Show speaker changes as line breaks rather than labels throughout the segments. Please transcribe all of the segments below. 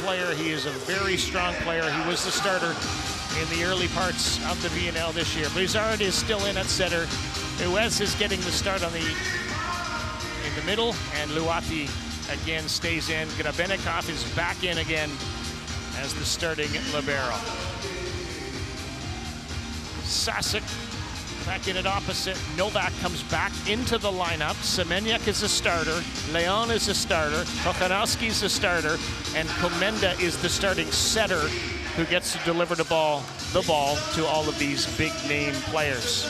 player. He is a very strong player. He was the starter in the early parts of the VNL this year. Blizzard is still in at center. Uez is getting the start in the middle, and Luati again stays in. Grabenikov is back in again as the starting libero. Sasek back in at opposite. Novak comes back into the lineup. Semenyak is a starter. Leon is a starter. Kochanowski is a starter. And Komenda is the starting setter who gets to deliver the ball to all of these big-name players.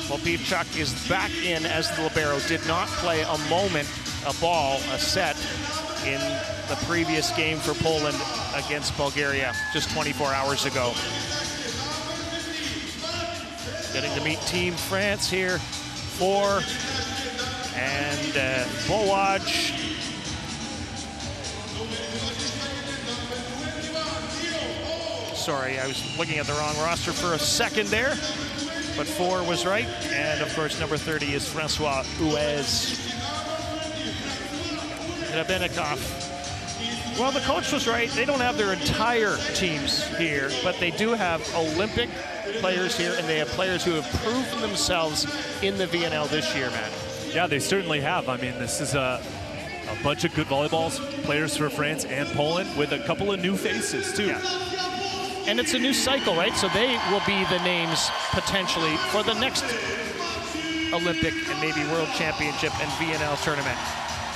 Popivchuk is back in as the libero. Did not play a moment, a set, in the previous game for Poland against Bulgaria just 24 hours ago. Getting to meet Team France here. 4 and Bowaj. Sorry, I was looking at the wrong roster for a second there, but 4 was right. And of course, number 30 is Francois Uez. Grabenikov. Well, the coach was right. They don't have their entire teams here, but they do have Olympic players here, and they have players who have proven themselves in the VNL this year, man.
Yeah, they certainly have. I mean, this is a bunch of good volleyball players for France and Poland with a couple of new faces, too.
Yeah. And it's a new cycle, right? So they will be the names, potentially, for the next Olympic and maybe World Championship and VNL tournament.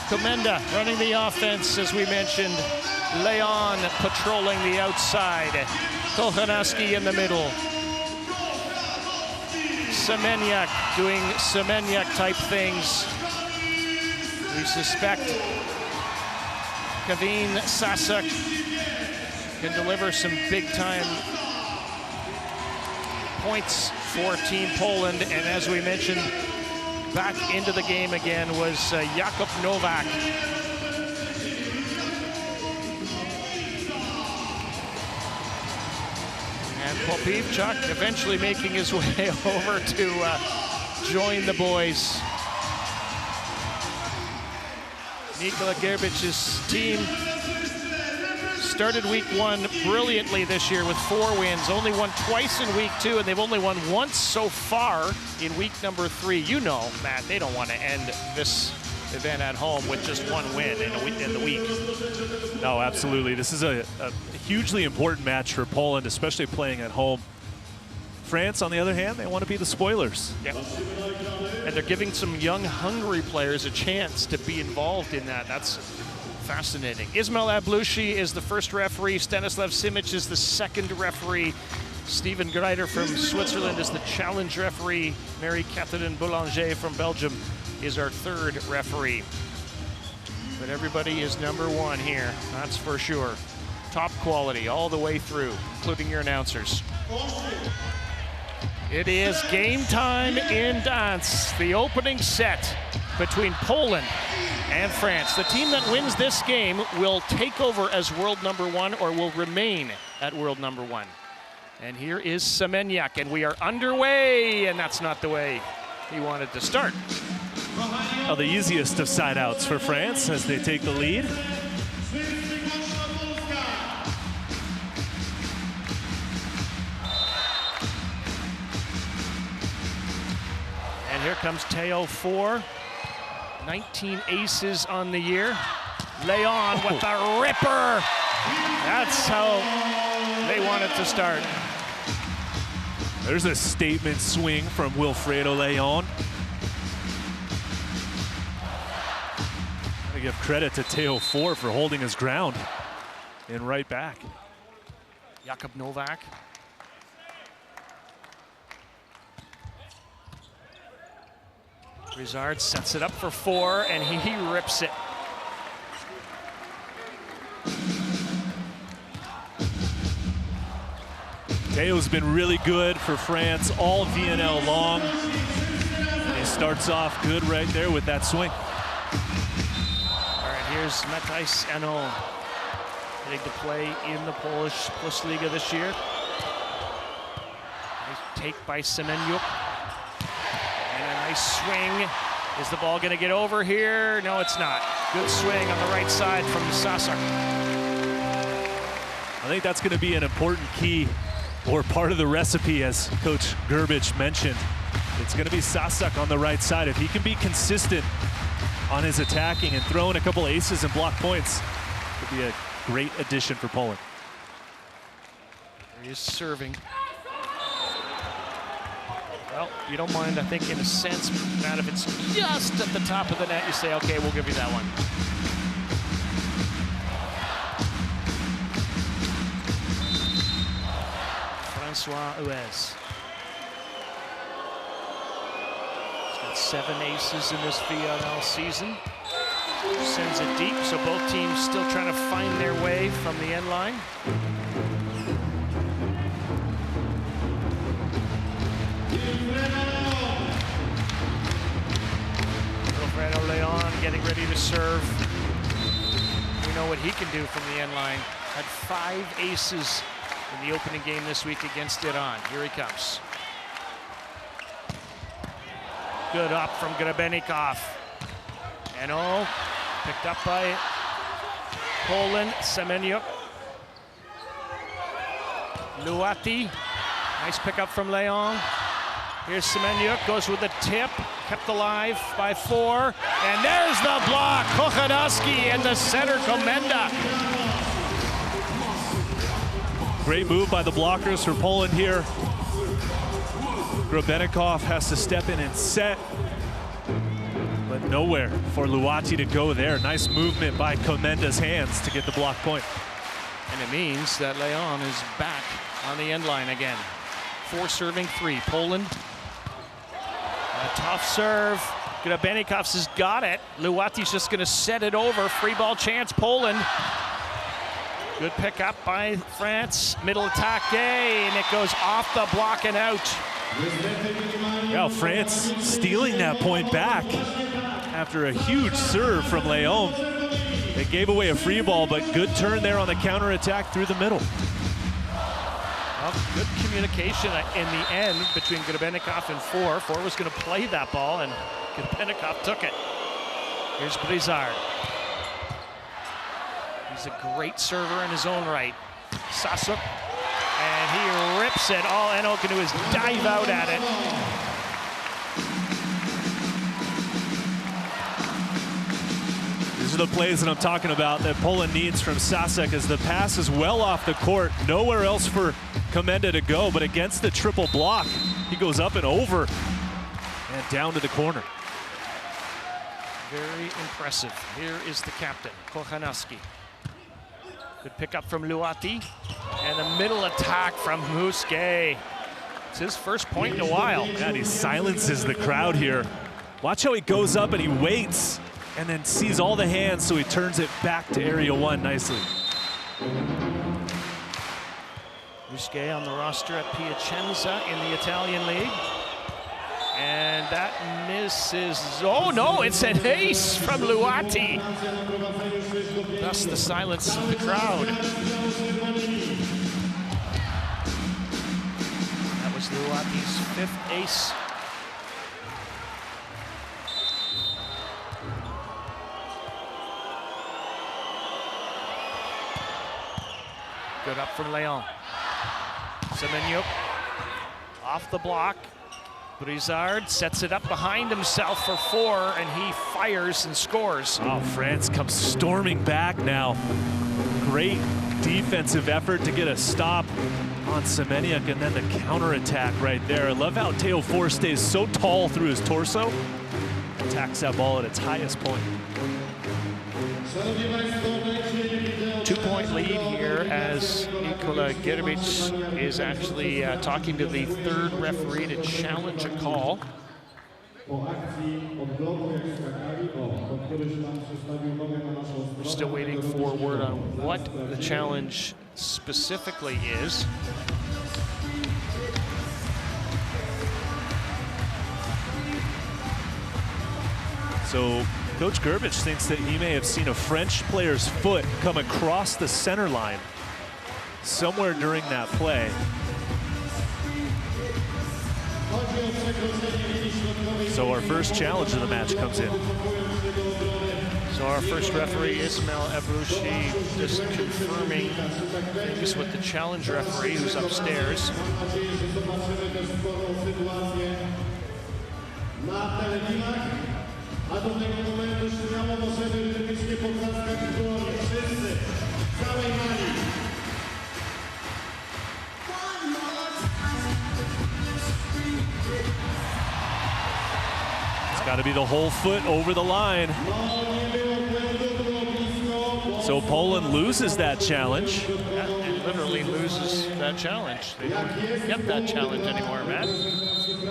Komenda running the offense, as we mentioned. Leon patrolling the outside. Kochanowski in the middle. Semenyak doing Semenyak-type things. We suspect Kevin Sasek can deliver some big-time points for Team Poland. And as we mentioned, back into the game again was Jakub Novak. And Popivchuk eventually making his way over to join the boys. Nikola Gerbic's team started week 1 brilliantly this year with 4 wins, only won twice in week 2, and they've only won once so far in week number 3. You know, Matt, they don't want to end this event at home with just 1 win in the week.
No, absolutely. This is a hugely important match for Poland, especially playing at home. France, on the other hand, they want to be the spoilers.
Yep. And they're giving some young, hungry players a chance to be involved in that. That's fascinating. Ismail Ablouchi is the first referee. Stanislav Simic is the second referee. Steven Greider from Switzerland is the challenge referee. Marie-Catherine Boulanger from Belgium is our third referee. But everybody is number 1 here, that's for sure. Top quality all the way through, including your announcers. It is game time in Gdańsk, the opening set between Poland and France. The team that wins this game will take over as world number 1 or will remain at world number 1. And here is Semenyak, and we are underway, and that's not the way he wanted to start.
Well, the easiest of side outs for France as they take the lead.
And here comes Teo 4. 19 aces on the year. Leon with the ripper. That's how they wanted to start.
There's a statement swing from Wilfredo Leon. I give credit to Teo 4 for holding his ground and right back.
Jakub Novak. Rizard sets it up for 4, and he rips it.
Teo's been really good for France all VNL long. And he starts off good right there with that swing.
All right, here's Matthijs Anon, getting to play in the Polish Plus Liga this year. Nice take by Semenuk. And a nice swing. Is the ball going to get over here? No, it's not. Good swing on the right side from Sasek.
think that's going to be an important key or part of the recipe, as Coach Grbić mentioned. It's going to be Sasek on the right side. If he can be consistent on his attacking and throw in a couple aces and block points, it could be a great addition for Poland.
He is serving. Well, you don't mind, I think, in a sense, Matt, if it's just at the top of the net, you say, okay, we'll give you that one. Francois Huez. He's got 7 aces in this VNL season. Sends it deep, so both teams still trying to find their way from the end line. Wilfredo Leon getting ready to serve. We know what he can do from the end line. Had 5 aces in the opening game this week against Iran. Here he comes. Good up from Grebennikov. And picked up by Poland, Semeniuk. Luati, nice pickup from Leon. Here's Semeniuk, goes with the tip, kept alive by 4. And there's the block, Kochanowski in the center, Komenda.
Great move by the blockers for Poland here. Grebennikov has to step in and set, but nowhere for Luati to go there. Nice movement by Komenda's hands to get the block point.
And it means that Leon is back on the end line again. 4 serving 3. Poland. A tough serve. Grebennikov's has got it. Luati's just going to set it over. Free ball chance, Poland. Good pickup by France. Middle attack, and it goes off the block and out.
Yeah, France stealing that point back after a huge serve from Leon. They gave away a free ball, but good turn there on the counterattack through the middle.
Well, good communication in the end between Grebennikov and 4. 4 was going to play that ball, and Grebennikov took it. Here's Brizard. He's a great server in his own right. Sasuk, and he rips it. All Eno can do is dive out at it.
These are the plays that I'm talking about that Poland needs from Sasek, as the pass is well off the court. Nowhere else for Komenda to go, but against the triple block, he goes up and over and down to the corner.
Very impressive. Here is the captain, Kochanowski. Good pickup from Luati, and a middle attack from Muske. It's his first point in a while.
Yeah, and he silences the crowd here. Watch how he goes up and he waits, and then sees all the hands, so he turns it back to area 1 nicely.
Muske on the roster at Piacenza in the Italian league. And that misses. Oh no, it's an ace from Luati. Thus the silence of the crowd. That was Luati's 5th ace. Good up from Leon. Semeniuk off the block. Brizard sets it up behind himself for 4, and he fires and scores.
Oh, France comes storming back now. Great defensive effort to get a stop on Semeniuk, and then the counterattack right there. I love how Teo 4 stays so tall through his torso. Attacks that ball at its highest point.
2-point lead here as Nikola Grbić is actually talking to the 3rd referee to challenge a call. We're still waiting for word on what the challenge specifically is.
So Coach Grbić thinks that he may have seen a French player's foot come across the center line somewhere during that play. So our first challenge of the match comes in.
So our first referee, Ismail Ebrouchi, just confirming things with the challenge referee who's upstairs.
It's got to be the whole foot over the line. So Poland loses that challenge.
Yeah, it literally loses that challenge. They don't get that challenge anymore, Matt. You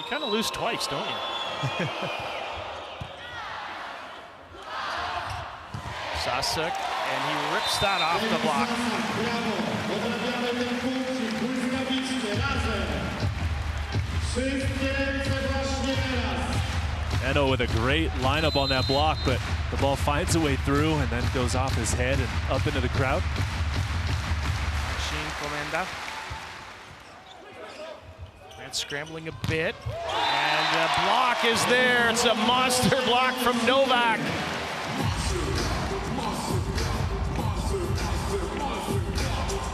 kind of lose twice, don't you? Sasek, and he rips that off the block.
Eno with a great lineup on that block, but the ball finds a way through and then goes off his head and up into the crowd.
Machine Komenda. And scrambling a bit. And the block is there. It's a monster block from Novak.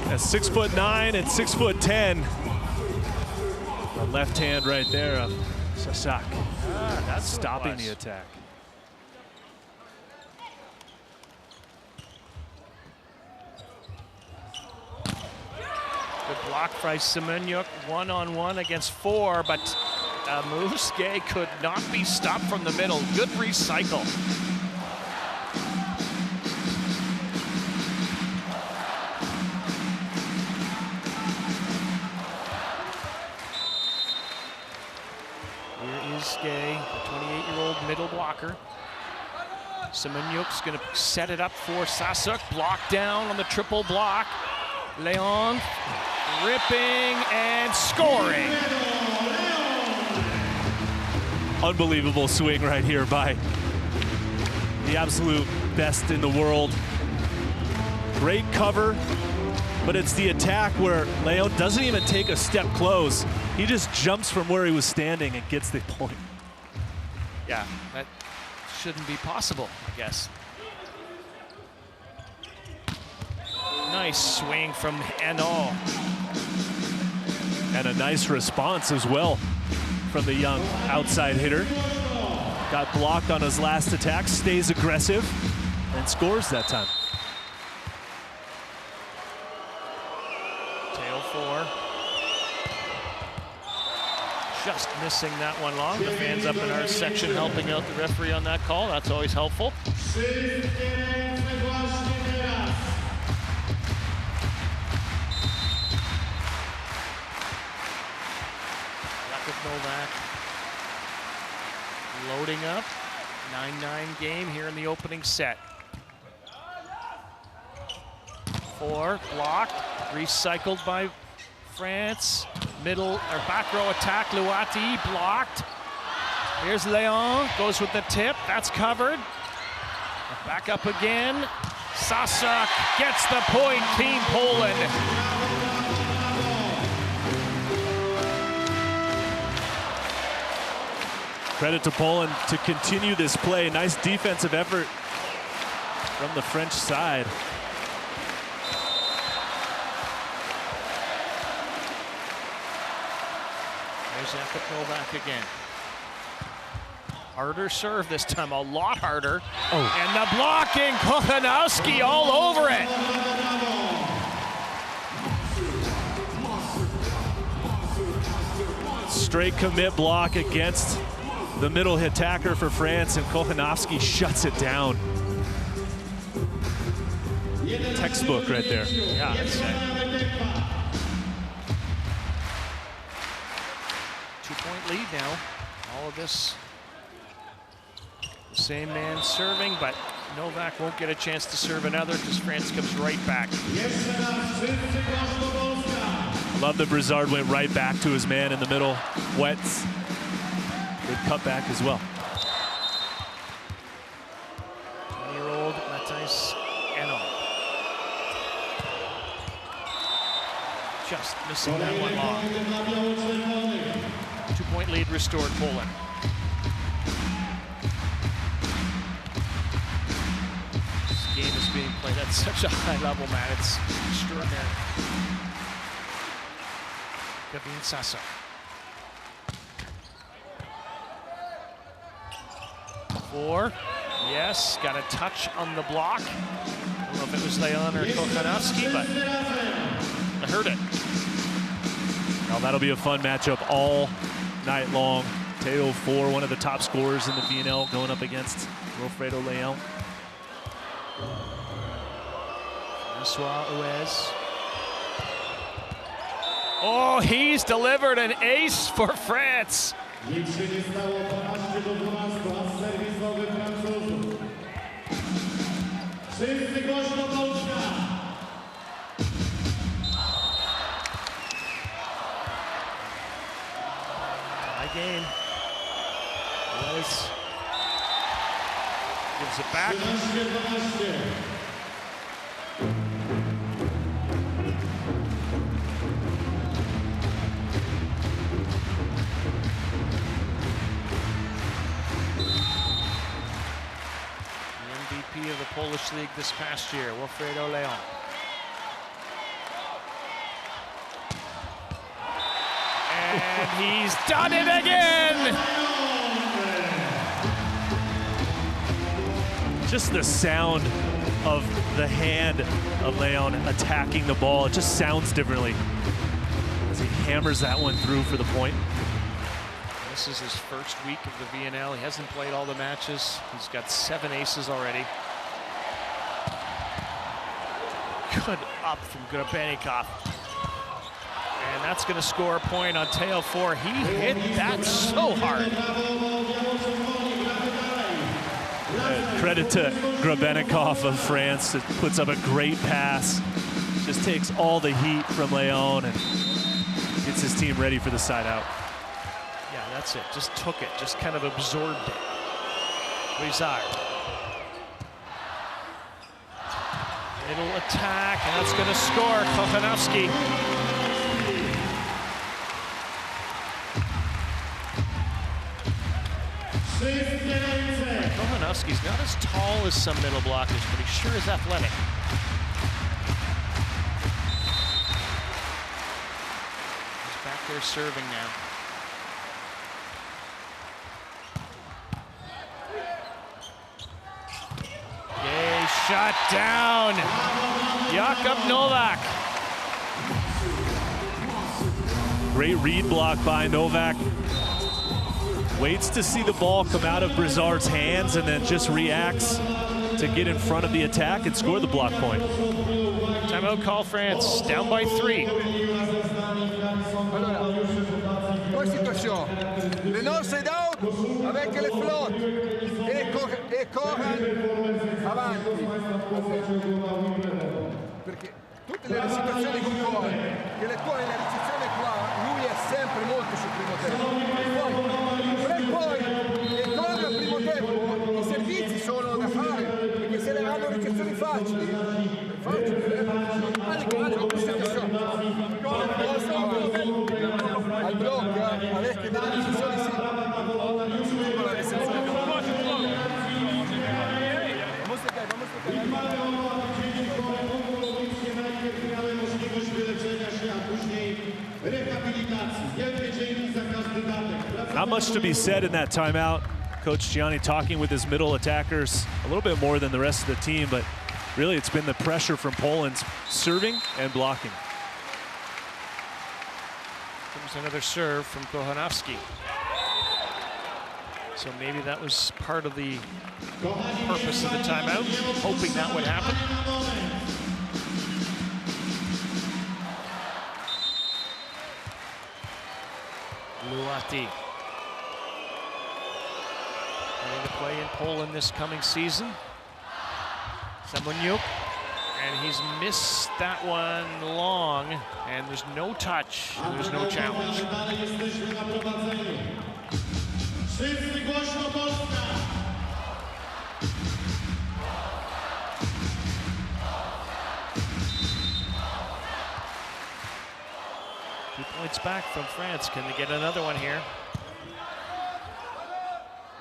At 6'9" and 6'10". The left hand right there of Sasak.
That's
stopping the attack.
Good block by Semenyuk, 1-on-1 against 4, but Muske could not be stopped from the middle. Good recycle. Here is Gay, the 28-year-old middle blocker. Semenyuk's going to set it up for Sasuk. Block down on the triple block. Leon ripping and scoring.
Unbelievable swing right here by the absolute best in the world. Great cover, but it's the attack where Leon doesn't even take a step close. He just jumps from where he was standing and gets the point.
Yeah, that shouldn't be possible, I guess. Nice swing from Eno.
And a nice response as well from the young outside hitter. Got blocked on his last attack, stays aggressive, and scores that time.
Tail 4. Just missing that one long. The fans up in our section helping out the referee on that call. That's always helpful. Novak loading up. 9-9 game here in the opening set. 4 blocked, recycled by France. Middle or back row attack, Luati blocked. Here's Leon, goes with the tip, that's covered. Back up again. Sasak gets the point, Team Poland.
Credit to Poland to continue this play. Nice defensive effort from the French side.
There's Novak again. Harder serve this time, a lot harder.
Oh.
And the blocking, Kochanowski all over it.
Straight commit block against the middle attacker for France, and Kochanowski shuts it down. Textbook right there.
Yeah, that's it. 2-point lead now. All of this, the same man serving, but Novak won't get a chance to serve another because France comes right back.
I love that Brizard went right back to his man in the middle. Wets. Good cutback as well.
20-year-old Matthijs Eno. Just missing that one long. 2-point lead restored Poland. played at such a high level, man. It's extraordinary. Gavin Sasa. Four. Yes, got a touch on the block. I don't know if it was Leon or Kochanowski, but I heard it.
Now that'll be a fun matchup all night long. Teo 4, one of the top scorers in the VNL, going up against Wilfredo Leon.
Francois Uez. Oh, he's delivered an ace for France. High game. Uez gives it back. Of the Polish League this past year, Wilfredo Leon. And he's done it again!
Just the sound of the hand of Leon attacking the ball, it just sounds differently as he hammers that one through for the point.
This is his first week of the VNL. He hasn't played all the matches. He's got 7 aces already. Good up from Grabenikov. And that's going to score a point on Teo 4. He hit that so hard.
Credit to Grabenikov of France. It puts up a great pass. Just takes all the heat from Leon and gets his team ready for the side out.
Yeah, that's it. Just took it. Just kind of absorbed it. Rizar. Middle attack, and that's going to score. Kochanowski. Kochanowski's not as tall as some middle blockers, but he sure is athletic. He's back there serving now. Shut down. Jakub Novak.
Great read block by Novak. Waits to see the ball come out of Brizard's hands and then just reacts to get in front of the attack and score the block point.
Timeout call, France. Down by 3.
Poi situazione. Lenon side out avec le flotte e Kohan avanti. Perché tutte le situazioni con Kohan, che le tue nella ricezione qua, lui è sempre molto sul primo tempo. Poi Kohan al primo tempo, i servizi sono da fare, perché se le hanno ricezioni facili, al blocco, avec delle decisioni sì.
Not much to be said in that timeout. Coach Gianni talking with his middle attackers a little bit more than the rest of the team, but really it's been the pressure from Poland's serving and blocking.
Comes another serve from Kochanowski. So maybe that was part of the purpose of the timeout, hoping that would happen. Luati. Ready to play in Poland this coming season. Semeniuk. And he's missed that one long, and there's no touch, and there's no challenge. Points back from France. Can they get another one here?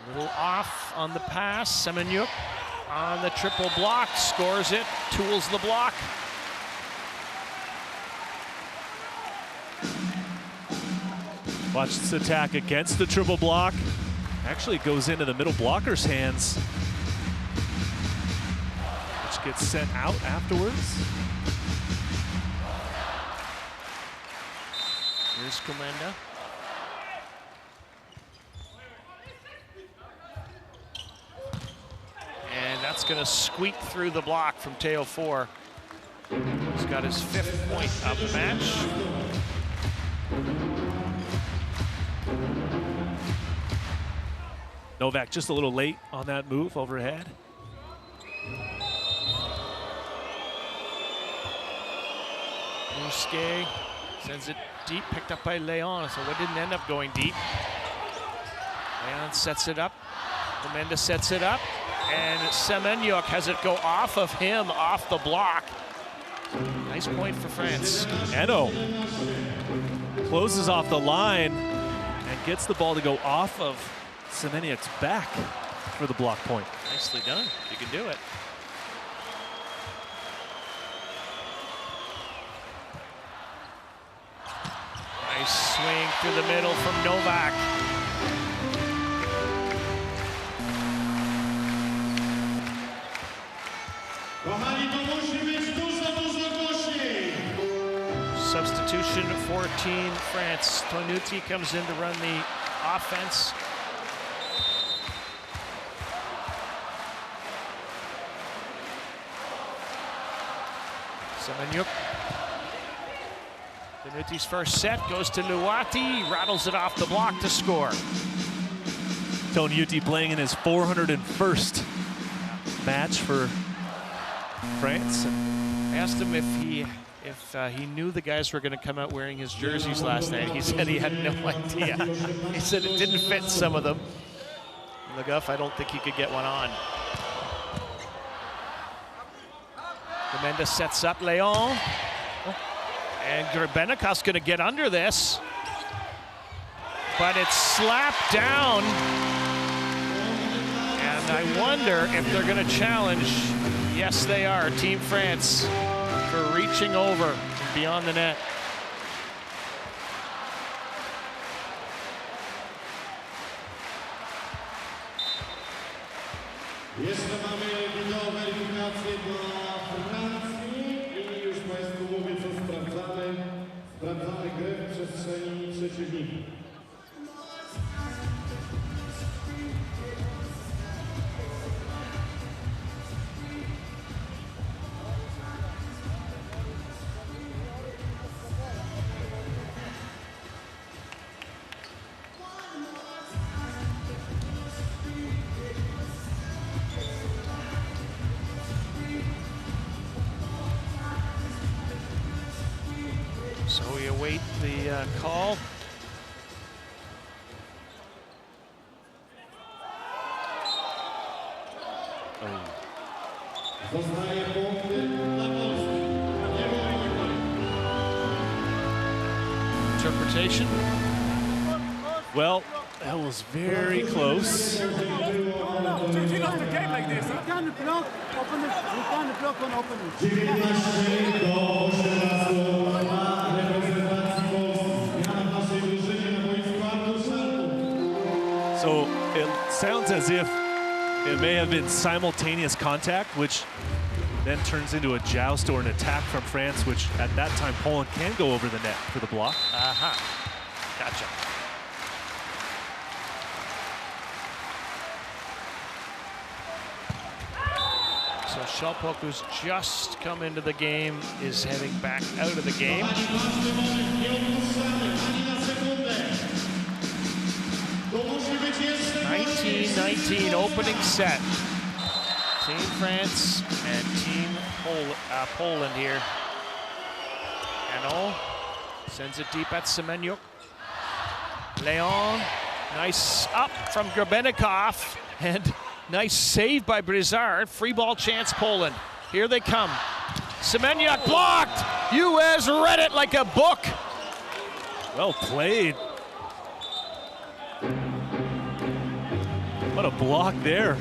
A little off on the pass. Semeniuk. on the triple block, scores it, tools the block.
Watch this attack against the triple block. Actually goes into the middle blocker's hands, which gets sent out afterwards.
Here's Comenda. And that's going to squeak through the block from Teo 4. He's got his 5th point of the match.
Novak just a little late on that move overhead.
Muske sends it deep, picked up by Leon, so it didn't end up going deep. Leon sets it up. Comenda sets it up. And Semenyuk has it go off of him, off the block. Nice point for France.
Eno closes off the line and gets the ball to go off of Semenyuk's back for the block point.
Nicely done. You can do it. Nice swing through the middle from Novak. Substitution for Team France. Tonuti comes in to run the offense. Semenyuk. Tonuti's first set goes to Luati, rattles it off the block to score.
Tonuti playing in his 401st match for France.
I asked him if he knew the guys were going to come out wearing his jerseys last night. He said he had no idea. He said it didn't fit some of them. Le Goff, I don't think he could get one on. Comenda sets up Leon. And Grbenikos going to get under this. But it's slapped down. And I wonder if they're going to challenge. Yes, they are. Team France for reaching over beyond the net.
Jeszcze mamy wideo weryfikację dla Francji i już Państwu mówię, co sprawdzamy grę w przestrzeni przeciwnika.
So we await the call.
Zostaje punkty dla Polski.
Interpretation?
Well, that was very close.
Changing off the game like this, huh? You can't block opponents. You can't block on opponents.
19 do 18 dla reprezentacji Polski. Zmiana w naszej drużynie na boisku Artur Szarku.
So it sounds as if it may have been simultaneous contact, which then turns into a joust or an attack from France, which at that time Poland can go over the net for the block.
Aha. Gotcha. So Shelpok, who's just come into the game, is heading back out of the game. 19-19 opening set. Team France and Team Poland here. Eno sends it deep at Semenyuk. Leon, nice up from Grbenikov, and nice save by Brizard. Free ball chance, Poland. Here they come. Semenyuk blocked. U.S. read it like a book.
Well played. What a block there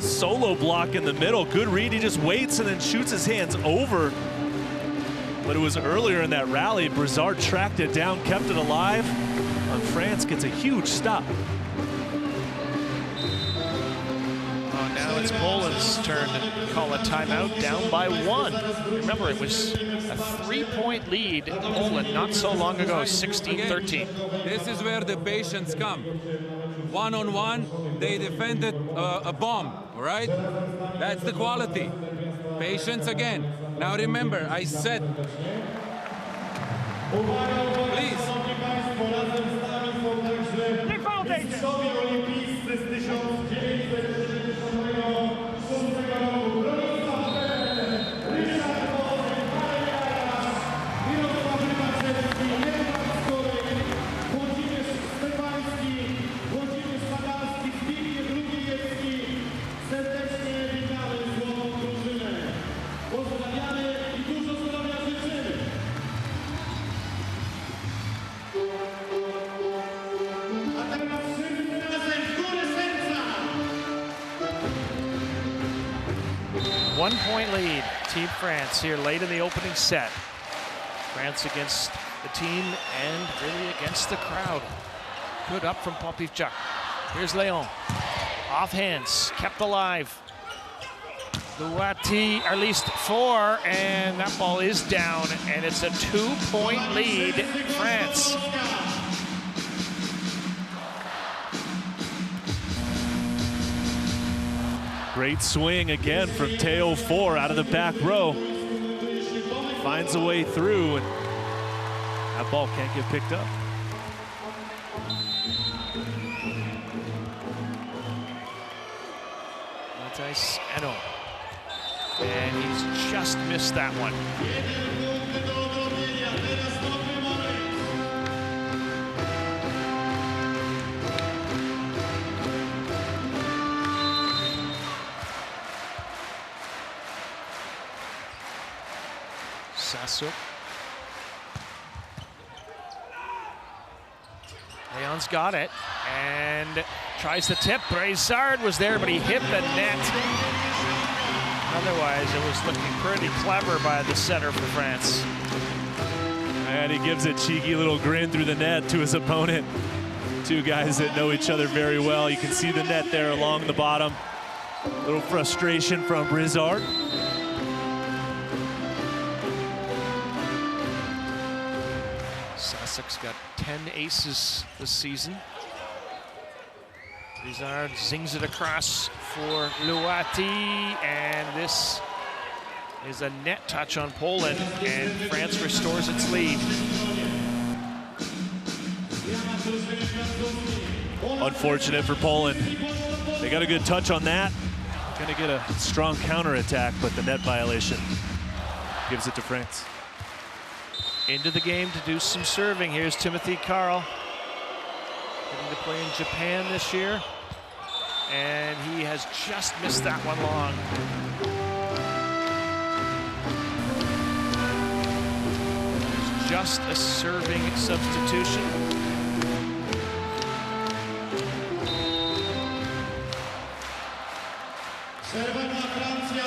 solo block in the middle. Good read, he just waits and then shoots his hands over. But it was earlier in that rally, Brizard tracked it down, kept it alive. And France gets a huge stop.
Now it's Poland's turn to call a timeout, down by 1. Remember, it was a 3-point lead, Poland, not so long ago, 16-13.
This is where the patience come. One-on-one, they defended a bomb, all right? That's the quality. Patience again. Now remember, I said, please.
One-point lead, Team France here late in the opening set. France against the team and really against the crowd. Good up from Popivchuk. Here's Leon. Off hands, kept alive. Luati, at least 4, and that ball is down, and it's a 2-point lead, France.
Great swing again from Teo 4 out of the back row. Finds a way through, and that ball can't get picked up.
Matthijs Eno. And he's just missed that one. Sasuk. Leon's got it and tries to tip. Brizard was there, but he hit the net. Otherwise, it was looking pretty clever by the setter for France.
And he gives a cheeky little grin through the net to his opponent. Two guys that know each other very well. You can see the net there along the bottom. A little frustration from Brizard.
Sasuk's got 10 aces this season. Brizard zings it across for Luati, and this is a net touch on Poland, and France restores its lead.
Unfortunate for Poland. They got a good touch on that. Gonna get a strong counterattack, but the net violation gives it to France.
Into the game to do some serving. Here's Timothy Carl. Getting to play in Japan this year. And he has just missed that one long. There's just a serving substitution.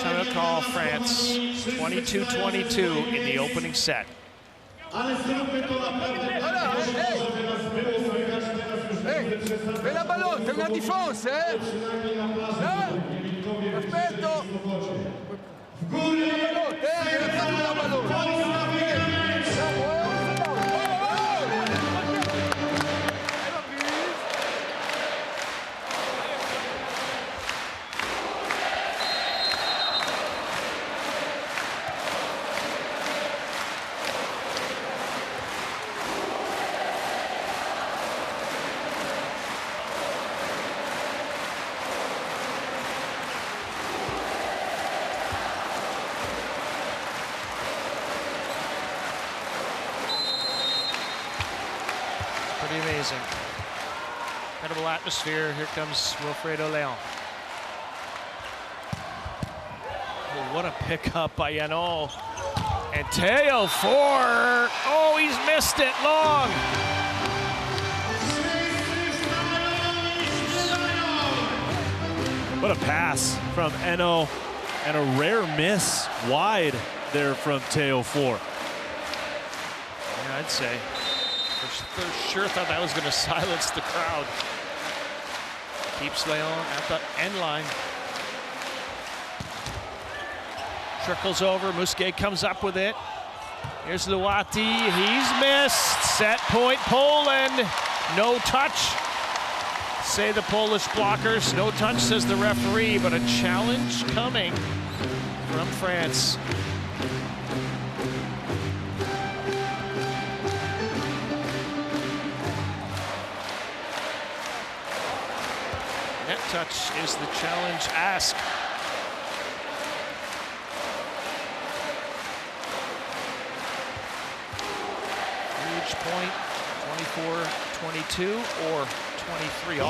Time to call France 22-22 in the opening set.
Bella ballon, c'è una difensa, aspetto. Bella ballon.
Pretty amazing. Incredible atmosphere. Here comes Wilfredo Leon. Oh, what a pickup by Yano. And Teo 4. Oh, he's missed it long.
What a pass from Eno, and a rare miss wide there from Teo 4.
Yeah, I'd say. For sure thought that was going to silence the crowd. Keeps Leon at the end line. Trickles over, Musquet comes up with it. Here's Luati, he's missed. Set point, Poland. No touch, say the Polish blockers. No touch, says the referee, but a challenge coming from France. Net touch is the challenge ask. Huge point, 24-22 or 23 all.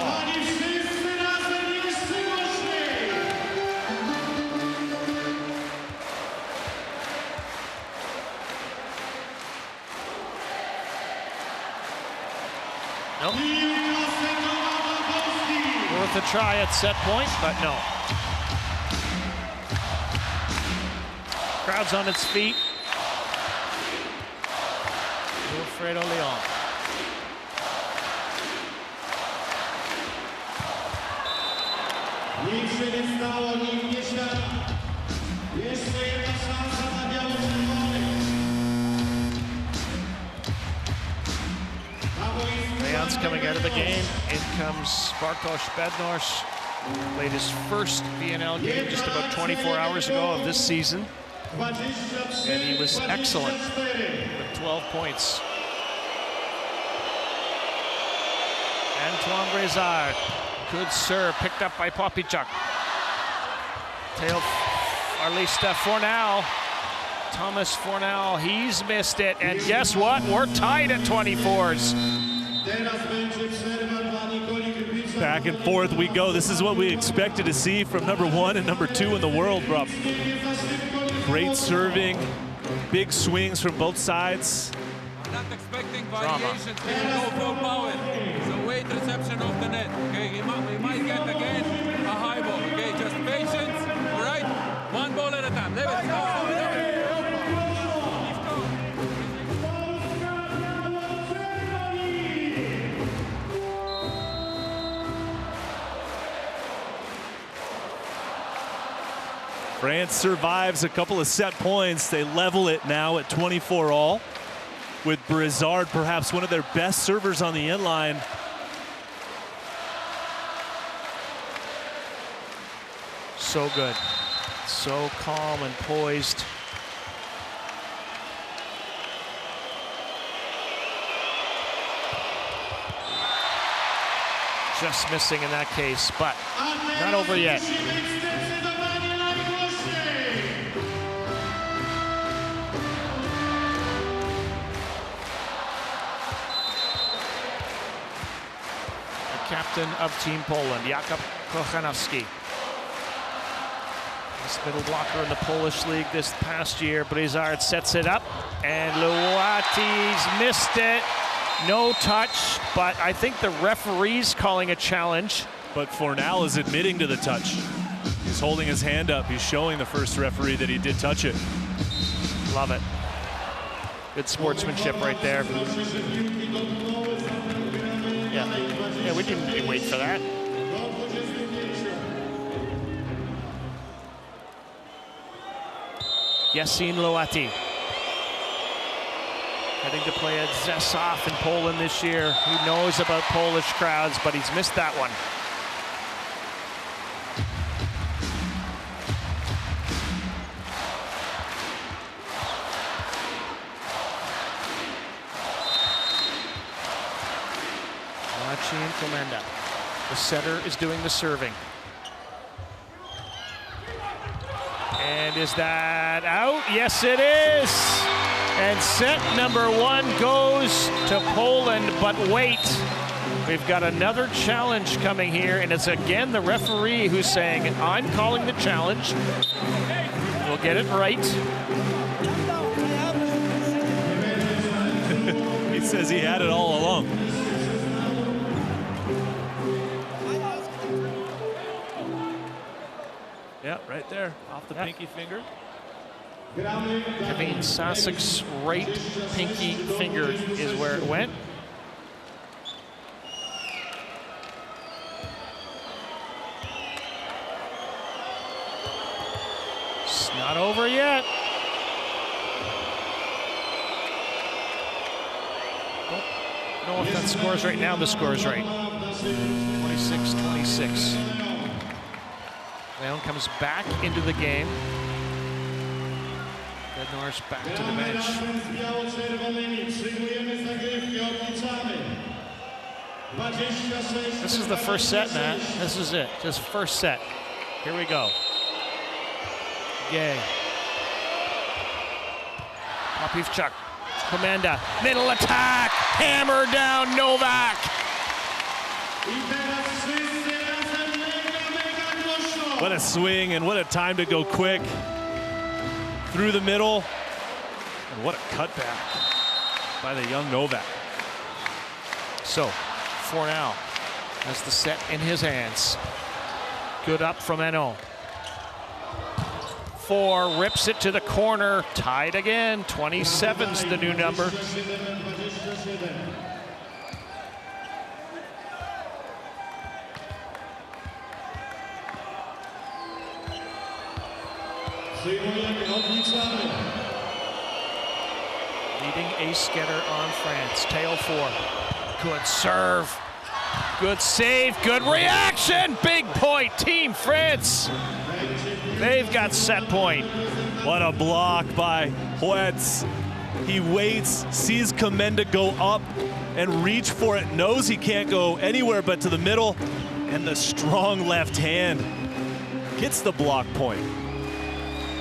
Nope. Worth a try at set point, but no. Crowd's on its feet. Wilfredo Leon.
Nic się nie stało, nikt nie siada. Jeszcze jedna szansa na biało-czerwonych.
Leon's coming out of the game. In comes Bartosz Bednarz. Played his first VNL game just about 24 hours ago of this season. And he was excellent with 12 points. Antoine Brézard, good serve, picked up by Popichuk. Tail, or at least Fornal. Thomas Fornal, he's missed it. And guess what? We're tied at 24s.
Back and forth we go. This is what we expected to see from number 1 and number 2 in the world, Rob. Great serving, big swings from both sides.
Not expecting variations, no full power. So wait reception of the net. Okay, we might get again a high ball. Okay, just patience. All right, one ball at a time. There it is.
France survives a couple of set points. They level it now at 24 all, with Brézard perhaps one of their best servers on the end line.
So good, so calm and poised. Just missing in that case, but not over yet. Captain of Team Poland, Jakub Kochanowski. This middle blocker in the Polish league this past year. Brézard sets it up, and Luati's missed it. No touch, but I think the referee's calling a challenge.
But Fornal is admitting to the touch. He's holding his hand up. He's showing the first referee that he did touch it.
Love it. Good sportsmanship right there. Yeah, we didn't wait for that. Yasin Luati. Heading to play at Rzeszów in Poland this year. Who knows about Polish crowds, but he's missed that one. Komenda. The setter is doing the serving. And is that out? Yes, it is. And set number 1 goes to Poland, but wait. We've got another challenge coming here, and it's again the referee who's saying, I'm calling the challenge. We'll get it right.
He says he had it all along. Yeah, right there, off the pinky finger.
Kevin Sasak's right pinky finger is where it went. It's not over yet. Don't know if that score's right now. The score is right. 26-26. Leon comes back into the game. Bednar's back to the bench. This is the first set, Matt. This is it. Just first set. Here we go. Gay. Popivchuk. Komenda. Middle attack. Hammer down Novak.
What a swing and what a time to go quick. Through the middle. And what a cutback by the young Novak.
So, Fornal has the set in his hands. Good up from Eno. 4 rips it to the corner. Tied again. 27's the new number. Leading ace getter on France. Tail 4. Good serve. Good save. Good reaction. Big point. Team France. They've got set point.
What a block by Huetz. He waits, sees Komenda go up and reach for it, knows he can't go anywhere but to the middle, and the strong left hand gets the block point.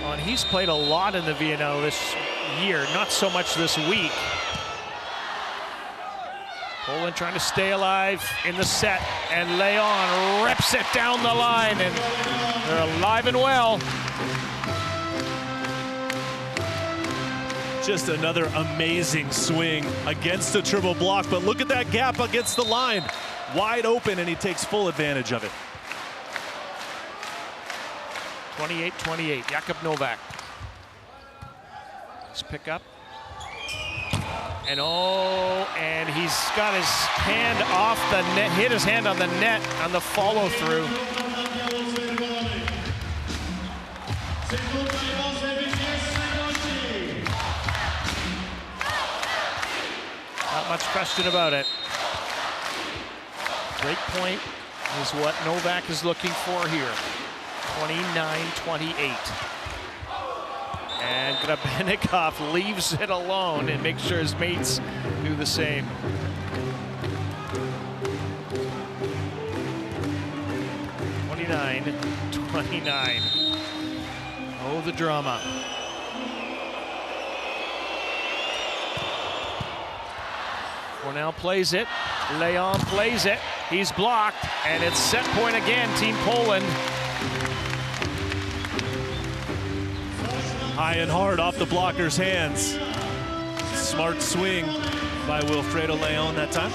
And he's played a lot in the VNL this year, not so much this week. Poland trying to stay alive in the set, and Leon rips it down the line, and they're alive and well.
Just another amazing swing against the triple block, but look at that gap against the line. Wide open, and he takes full advantage of it.
28-28, Jakub Novak. Let's pick up. And and he's got his hand off the net, hit his hand on the net on the follow through. Not much question about it. Break point is what Novak is looking for here. 29-28. And Grabenikov leaves it alone and makes sure his mates do the same. (29-29). Oh, the drama. Fornal plays it. Leon plays it. He's blocked, and it's set point again, Team Poland.
High and hard off the blocker's hands. Smart swing by Wilfredo Leon that time.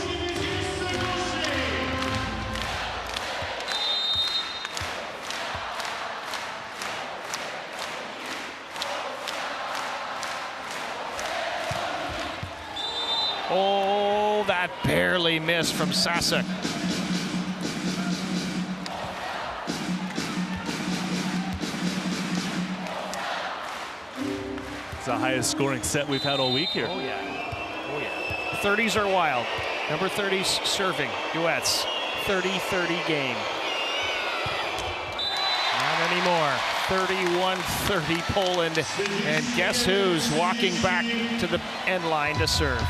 Oh, that barely missed from Sasak.
It's the highest scoring set we've had all week here.
Oh yeah, oh yeah. 30s are wild. Number 30's serving, duets. 30-30 game. Not anymore. 31-30 Poland. And guess who's walking back to the end line to serve?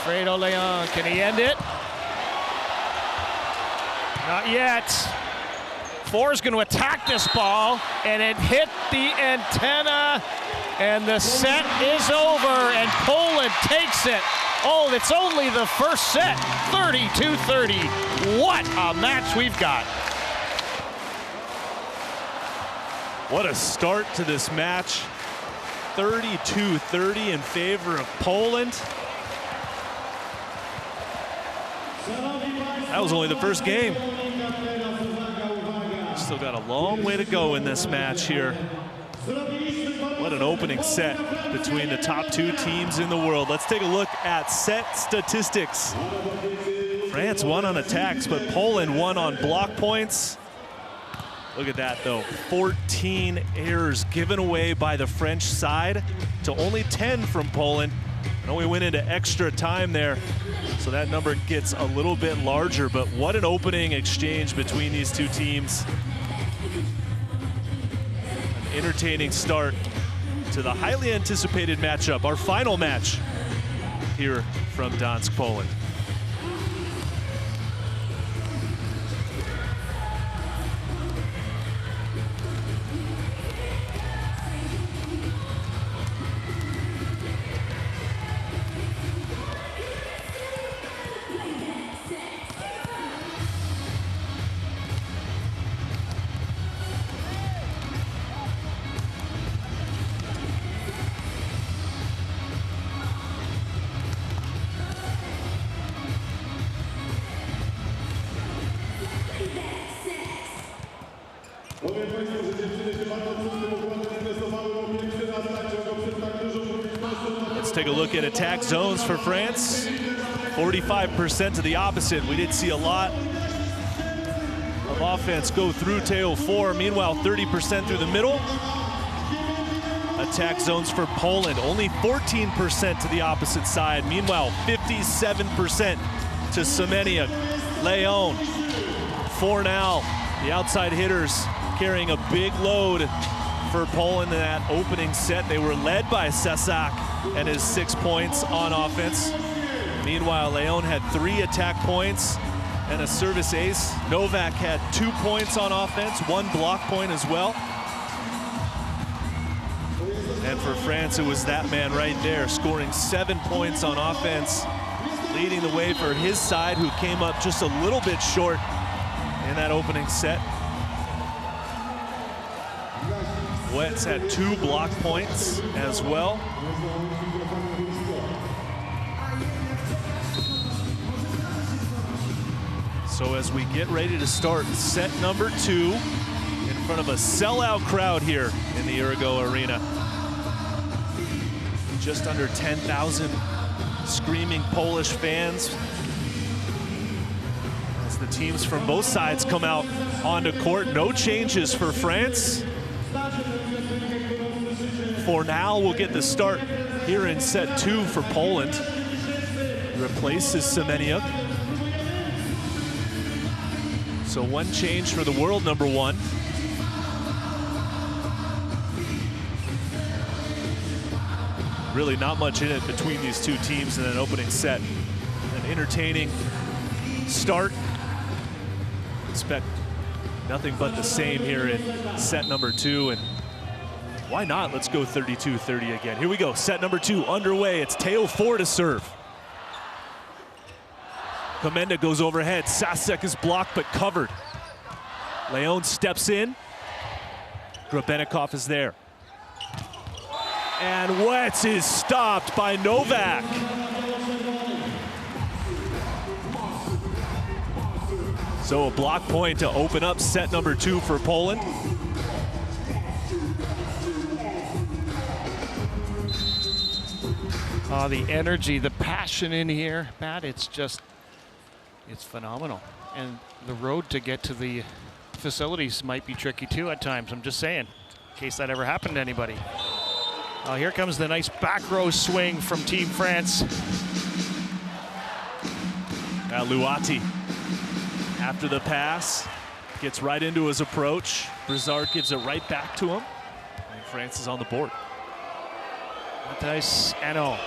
Wilfredo Leon, can he end it? Not yet. 4 is going to attack this ball, and it hit the antenna, and the set is over, and Poland takes it. Oh, it's only the first set, 32-30. What a match we've got.
What a start to this match. 32-30 in favor of Poland. That was only the first game. Still got a long way to go in this match here. What an opening set between the top two teams in the world. Let's take a look at set statistics. France won on attacks, but Poland won on block points. Look at that, though. 14 errors given away by the French side to only 10 from Poland. I know we went into extra time there, so that number gets a little bit larger, but what an opening exchange between these two teams. An entertaining start to the highly anticipated matchup, our final match here from Gdańsk, Poland. Let's take a look at attack zones for France. 45% to the opposite. We did see a lot of offense go through Teo 4. Meanwhile, 30% through the middle. Attack zones for Poland, only 14% to the opposite side. Meanwhile, 57% to Semeniuk, Leon, Fornal, the outside hitters carrying a big load for Poland in that opening set. They were led by Sasak and his 6 points on offense. Meanwhile, Leon had 3 attack points and a service ace. Novak had 2 points on offense, 1 block point as well. And for France, it was that man right there, scoring 7 points on offense, leading the way for his side, who came up just a little bit short in that opening set. Wets had 2 block points as well. So as we get ready to start set number 2 in front of a sellout crowd here in the Irigo Arena. Just under 10,000 screaming Polish fans as the teams from both sides come out onto court. No changes for France. Fornal will get the start here in set 2 for Poland. Replaces Semeniuk. So 1 change for the world number 1. Really not much in it between these two teams in an opening set. An entertaining start. Expect nothing but the same here in set number 2, and why not? Let's go 32-30 again. Here we go, set number 2 underway. It's Teo 4 to serve. Komenda goes overhead. Sasek is blocked but covered. Leon steps in. Grebennikov is there. And Wets is stopped by Novak. So a block point to open up set number 2 for Poland.
The energy, the passion in here, Matt, it's phenomenal. And the road to get to the facilities might be tricky too at times. I'm just saying, in case that ever happened to anybody. Here comes the nice back row swing from Team France.
Luati, after the pass, gets right into his approach. Brizard gives it right back to him, and France is on the board.
Matthijs Anno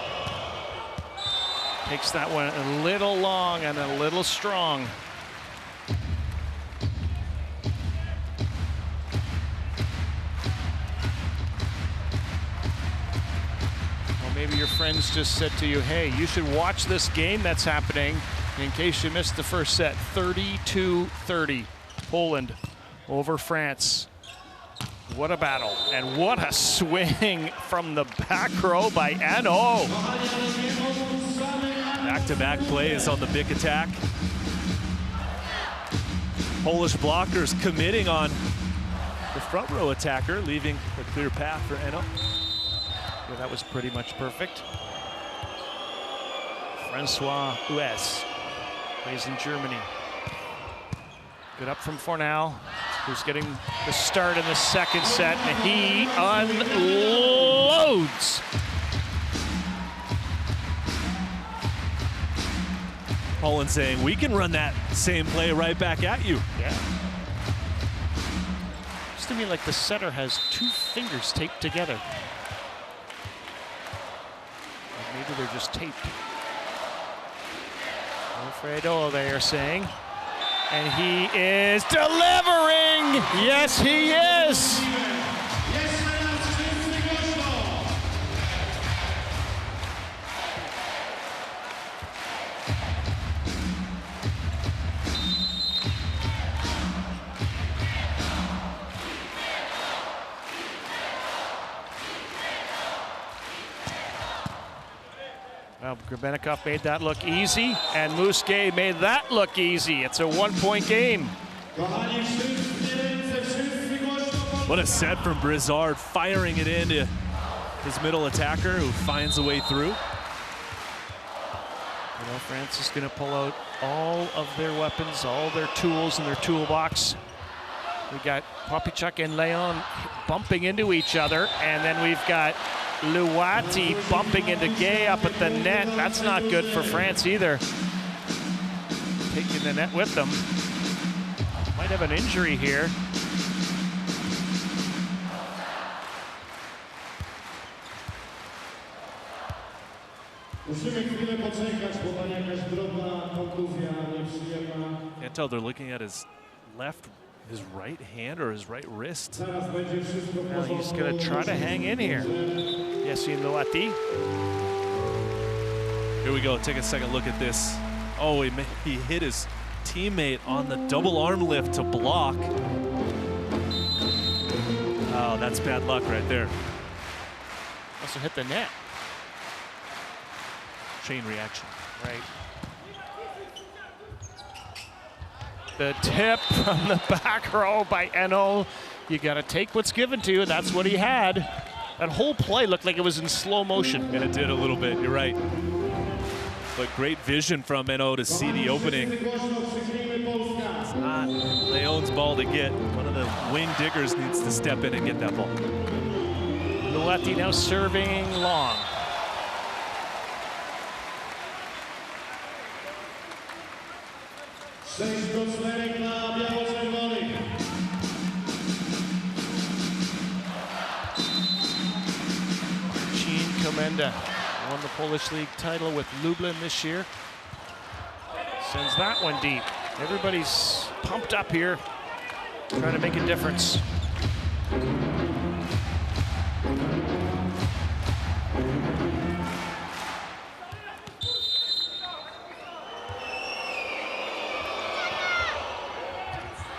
takes that one a little long and a little strong. Well, maybe your friends just said to you, hey, you should watch this game that's happening in case you missed the first set. 32-30, Poland over France. What a battle, and what a swing from the back row by Ano.
Back-to-back plays on the big attack. Polish blockers committing on the front row attacker, leaving a clear path for Ano.
Yeah, that was pretty much perfect. Francois Hues plays in Germany. Good up from Fornal, who's getting the start in the second set, and he unloads.
Poland saying, we can run that same play right back at you.
Yeah. Looks to me like the setter has 2 fingers taped together. Or maybe they're just taped. Alfredo, they are saying. And he is delivering! Yes, he is! Well, Grebennikov made that look easy, and Musquet made that look easy. It's a 1-point game.
What a set from Brizard, firing it into his middle attacker, who finds a way through.
You know, France is going to pull out all of their weapons, all their tools in their toolbox. We got Popichuk and Leon bumping into each other, and then we've got Luati bumping into Gay up at the net. That's not good for France either. Taking the net with them. Might have an injury here.
Can't tell, they're looking at his right hand or his right wrist.
Well, he's going to try to hang in here. Yassine Luati.
Here we go, take a second look at this. Oh, he hit his teammate on the double arm lift to block. Oh, that's bad luck right there.
Also hit the net.
Chain reaction.
Right. The tip from the back row by Eno. You got to take what's given to you, and that's what he had. That whole play looked like it was in slow motion.
And it did a little bit, you're right. But great vision from Eno to see the opening. It's not Leon's ball to get. One of the wing diggers needs to step in and get that ball.
Luati now serving long. Komenda won the Polish League title with Lublin this year. Sends that one deep. Everybody's pumped up here, trying to make a difference.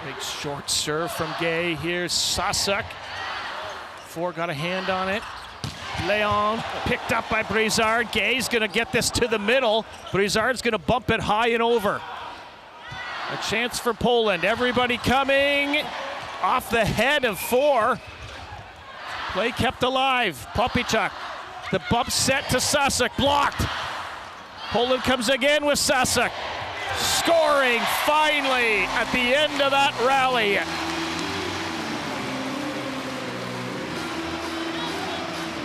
Big short serve from Gay. Here's Sasek. Four got a hand on it. Leon picked up by Brizard. Gay's going to get this to the middle. Brizard's going to bump it high and over. A chance for Poland. Everybody coming off the head of four. Play kept alive. Popichuk. The bump set to Sasek. Blocked. Poland comes again with Sasek. Scoring finally at the end of that rally.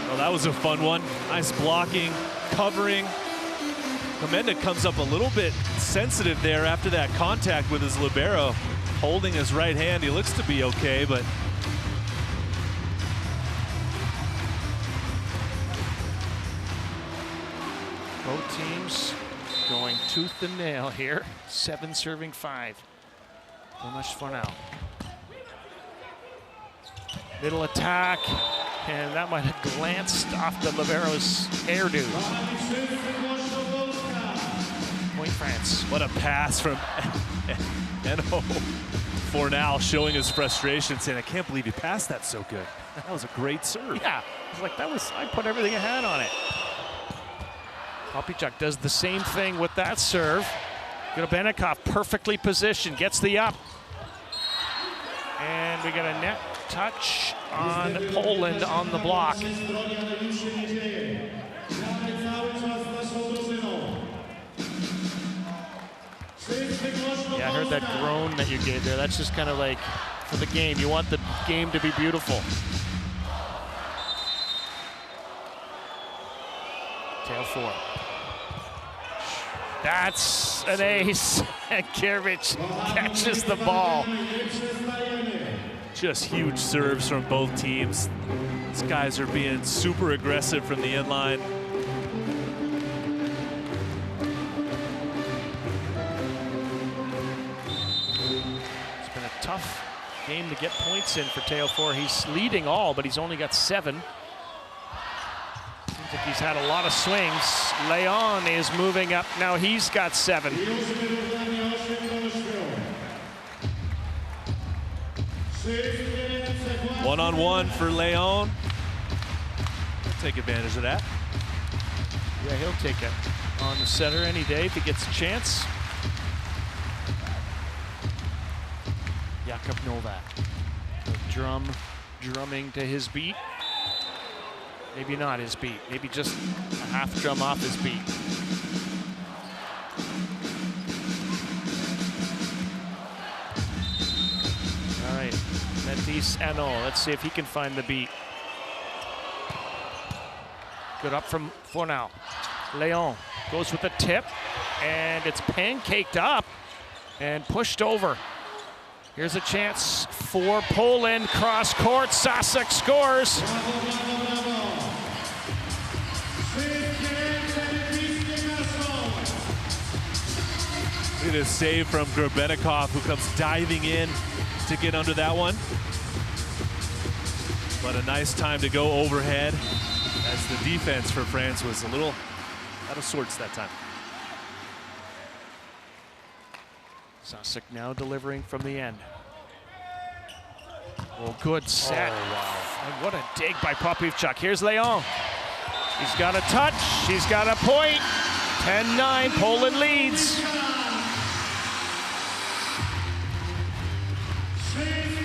Well, that was a fun one. Nice blocking, covering. Komenda comes up a little bit sensitive there after that contact with his libero, holding his right hand. He looks to be okay, but
both teams going tooth and nail here. 7 serving 5. So much for now. Middle attack, and that might have glanced off the libero's hairdo. Point France.
what a pass from Eno. Fornal showing his frustration, saying, I can't believe you passed that so good. That was a great serve.
Yeah, it's like I put everything I had on it. Popychuk does the same thing with that serve. Grbenikov perfectly positioned, gets the up. And we got a net touch on Poland on the block. Yeah, I heard that groan that you gave there. That's just kind of like for the game. You want the game to be beautiful. Tail 4. That's an ace, and Kirvich catches the ball.
Just huge serves from both teams. These guys are being super aggressive from the end line.
It's been a tough game to get points in for Tail 4. He's leading all, but he's only got 7. Seems like he's had a lot of swings. Leon is moving up. Now he's got 7.
One-on-one for Leon. He'll take advantage of that.
Yeah, he'll take it on the setter any day if he gets a chance. Jakub Novak. The drumming to his beat. Maybe not his beat. Maybe just a half drum off his beat. All right, Metis Ano. Let's see if he can find the beat. Good up from Fornal. Leon goes with the tip, and it's pancaked up and pushed over. Here's a chance for Poland. Cross court, Sasek scores.
Look at this save from Grbenikov, who comes diving in to get under that one. But a nice time to go overhead, as the defense for France was a little out of sorts that time.
Sasek now delivering from the end. Oh, good set.
Oh, wow.
And what a dig by Popychuk. Here's Leon. He's got a touch. He's got a point. 10-9, Poland leads.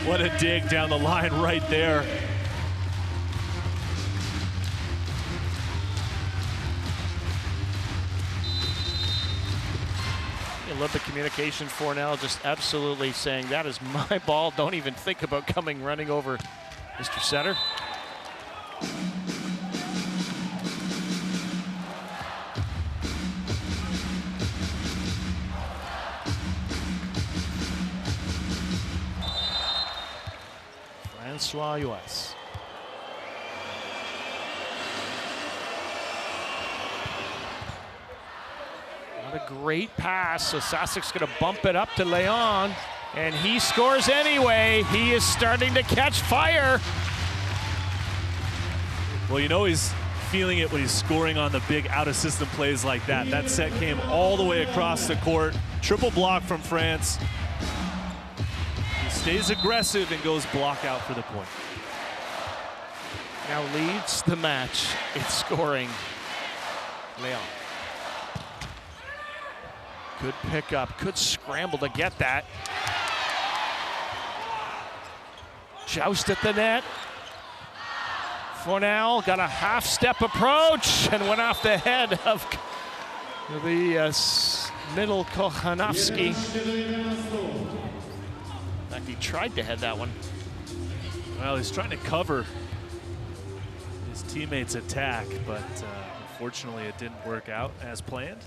What a dig down the line right there.
I love the communication for now, just absolutely saying that is my ball. Don't even think about coming running over Mr. Setter. Francois US. Not a great pass, so Sasek's going to bump it up to Leon, and he scores anyway. He is starting to catch fire.
Well, you know he's feeling it when he's scoring on the big out-of-system plays like that. That set came all the way across the court. Triple block from France. He stays aggressive and goes block out for the point.
Now leads the match in scoring. Leon. Good pickup, good scramble to get that. Joust at the net. Fornal got a half-step approach and went off the head of the middle Kochanowski. In fact, he tried to head that one.
Well, he's trying to cover his teammates' attack, but unfortunately it didn't work out as planned.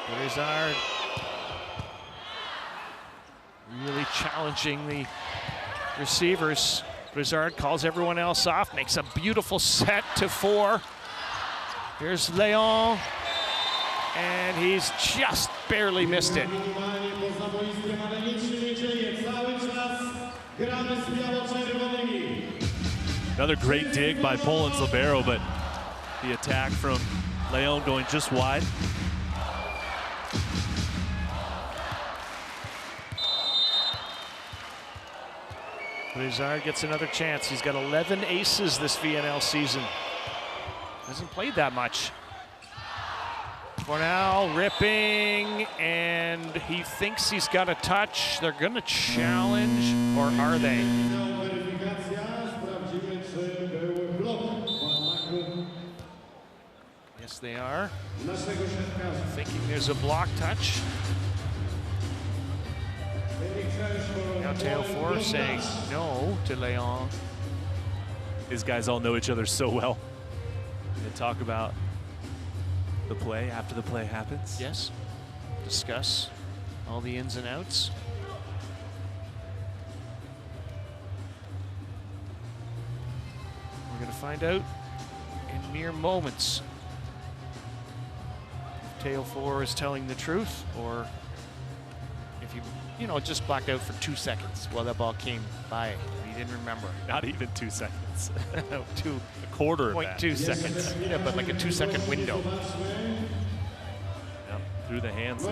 Brizard really challenging the receivers. Brizard calls everyone else off, makes a beautiful set to 4. Here's Leon, and he's just barely missed it.
Another great dig by Poland's libero, but the attack from Leon going just wide.
Brizard gets another chance. He's got 11 aces this VNL season. Hasn't played that much. Fornal ripping, and he thinks he's got a touch. They're going to challenge, or are they? Yes, they are. Thinking there's a block touch. Now tail four saying no to Leon.
These guys all know each other so well. They talk about the play after the play happens.
Yes. Discuss all the ins and outs. We're going to find out in mere moments if tail four is telling the truth, or if you know, just blacked out for 2 seconds while that ball came by. He didn't remember.
Not even 2 seconds.
No,
a quarter of that.
0.2 seconds. Yeah, but like a 2-second window.
Yep, through the hands.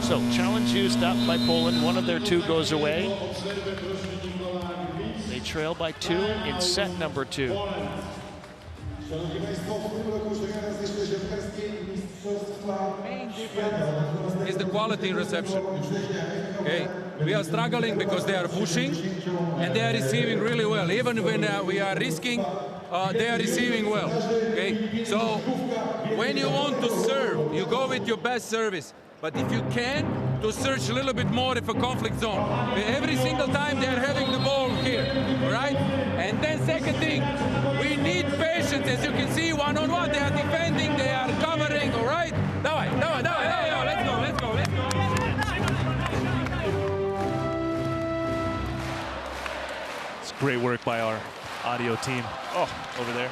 So challenge used up by Poland. One of their two goes away. They trail by 2 in set number 2.
Main difference is the quality reception. Okay, we are struggling because they are pushing and they are receiving really well. Even when we are risking, they are receiving well. Okay, so when you want to serve, you go with your best service. But if you can, to search a little bit more of a conflict zone. Every single time they are having the ball here, all right? And then second thing, we need patience. As you can see, one-on-one, they are defending, they are covering, all right? Давай, let's go.
It's great work by our audio team. Oh, over there.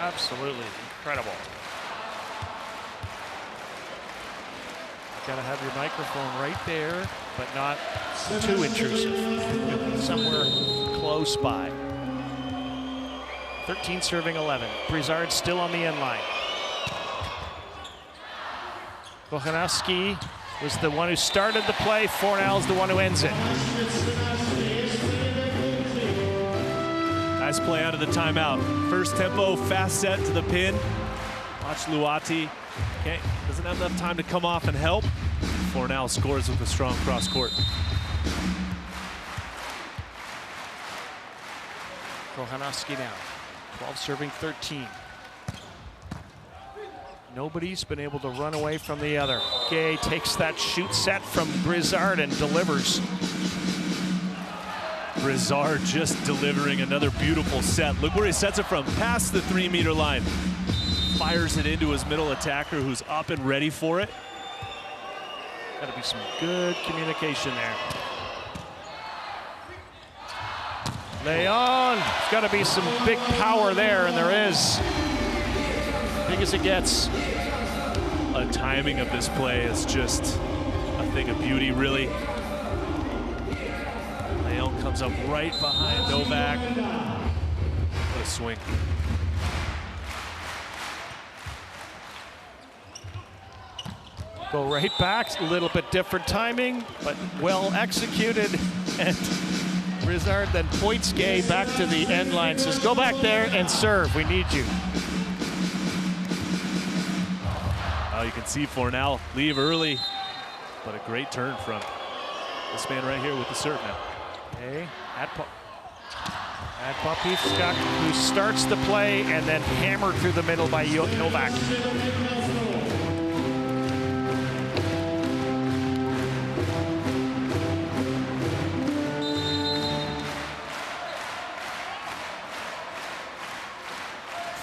Absolutely incredible. Got to have your microphone right there, but not too intrusive. Somewhere close by. 13 serving 11. Brizard still on the end line. Kochanowski was the one who started the play. Fornal's the one who ends it.
Nice play out of the timeout. First tempo, fast set to the pin. Watch Luati. Okay, doesn't have enough time to come off and help. Fornal scores with a strong cross court.
Kochanowski now, 12 serving 13. Nobody's been able to run away from the other. Gay takes that shoot set from Brizard and delivers.
Brizard just delivering another beautiful set. Look where he sets it from, past the 3-meter line. Fires it into his middle attacker who's up and ready for it.
Got to be some good communication there. Leon, there's got to be some big power there, and there is. Big as it gets.
The timing of this play is just a thing of beauty, really. Leon comes up right behind Novak. What a swing.
Go right back, a little bit different timing, but well executed. And Brizard then points Gay back to the end line, says, go back there and serve, we need you.
Oh, you can see Fornal leave early, but a great turn from this man right here with the serve now.
Okay, at Popivskak, who starts the play and then hammered through the middle by Novak.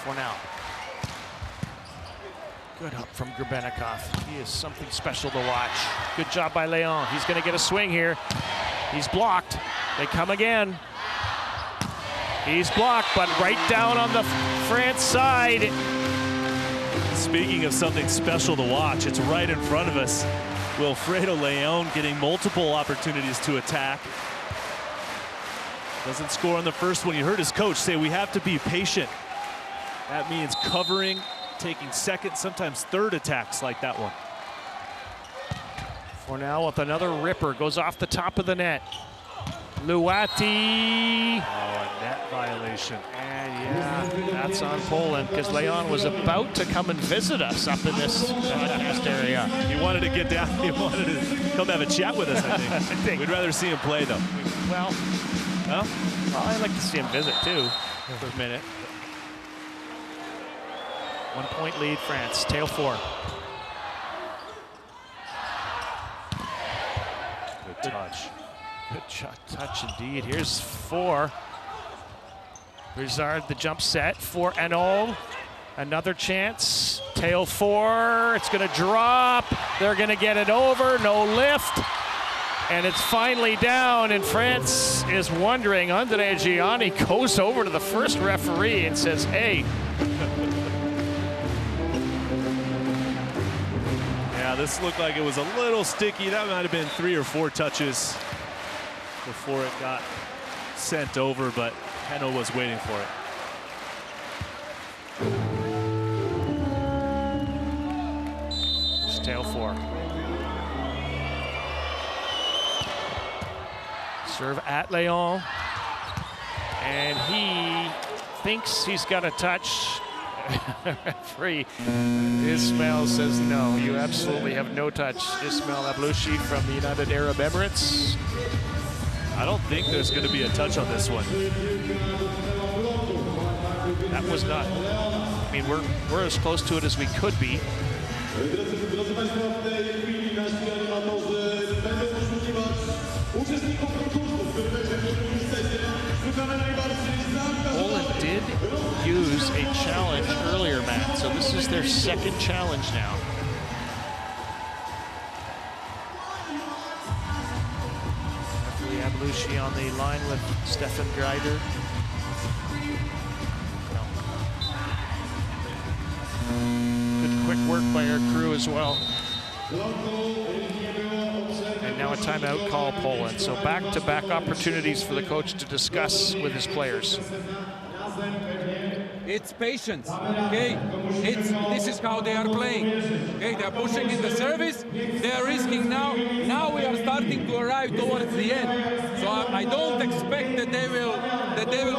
Fornal. Good up from Grebenikov. He is something special to watch. Good job by Leon. He's going to get a swing here. He's blocked. They come again. He's blocked, but right down on the France side.
Speaking of something special to watch, it's right in front of us. Wilfredo Leon getting multiple opportunities to attack. Doesn't score on the first one. You heard his coach say we have to be patient. That means covering, taking second, sometimes third attacks like that one.
Fornell with another ripper, goes off the top of the net. Luati.
Oh, a net violation.
And yeah, that's on Poland, because Leon was about to come and visit us up in this broadcast area.
He wanted to get down. He wanted to come have a chat with us, I think.
I think.
We'd rather see him play, though.
Well,
No?
I'd like to see him visit, too, for a minute. 1 point lead, France. Tail 4.
Good touch.
Good touch indeed. Here's 4. Brizard, the jump set for Anol. Another chance. Tail 4. It's going to drop. They're going to get it over. No lift. And it's finally down. And France is wondering. Andre Gianni goes over to the first referee and says, hey.
Yeah, this looked like it was a little sticky. That might have been 3 or 4 touches before it got sent over, but Heno was waiting for it.
It's tail 4. Serve at Leon. And he thinks he's got a touch. Referee Ismail says no, you absolutely have no touch. Ismail Ablouchi from the United Arab Emirates.
I don't think there's going to be a touch on this one.
That was not. I mean, we're as close to it as we could be. Poland did use a challenge earlier, Matt, so this is their second challenge now. Referee Ablouchi on the line with Stefan Greider. Good quick work by our crew as well. And now a timeout call, Poland. So back-to-back opportunities for the coach to discuss with his players.
It's patience, okay? This is how they are playing. Okay, they're pushing in the service, they're risking now. Now we are starting to arrive towards the end. So I don't expect that they will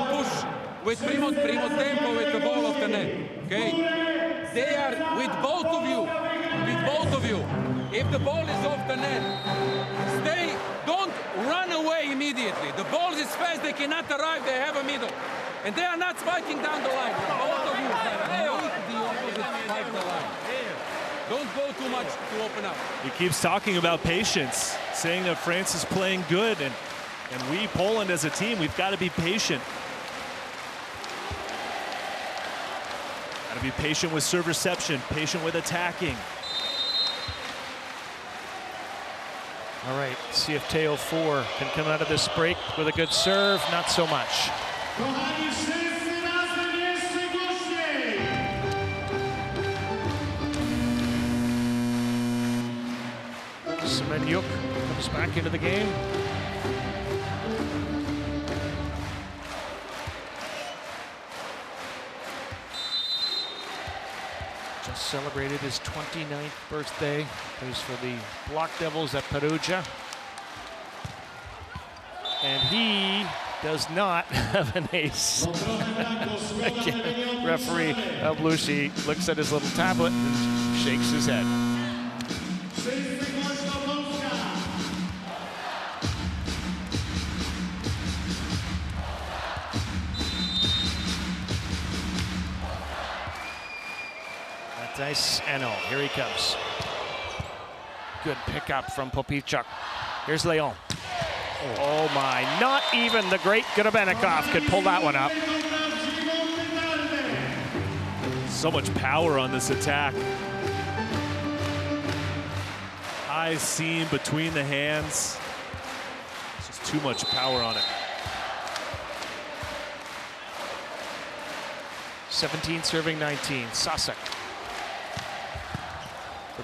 push with primo tempo with the ball of the net. Okay? They are with both of you. If the ball is off the net, don't run away immediately. The ball is fast, they cannot arrive, they have a middle. And they are not spiking down the line. Both of you have the opposite spike the line. Don't go too much to open up.
He keeps talking about patience, saying that France is playing good, and we, Poland, as a team, we've got to be patient. Got to be patient with serve reception, patient with attacking.
All right, see if Teo 4 can come out of this break with a good serve. Not so much. Semeniuk comes back into the game. Just celebrated his 29th birthday. Plays for the Block Devils at Perugia. And he does not have an ace. Again, referee Ablouchi looks at his little tablet and shakes his head. Nice, Anno, here he comes. Good pickup from Popicuk. Here's Leon. Oh my, not even the great Gdańsk could pull that one up.
So much power on this attack. High seam between the hands. Just too much power on it.
17 serving 19, Sasek.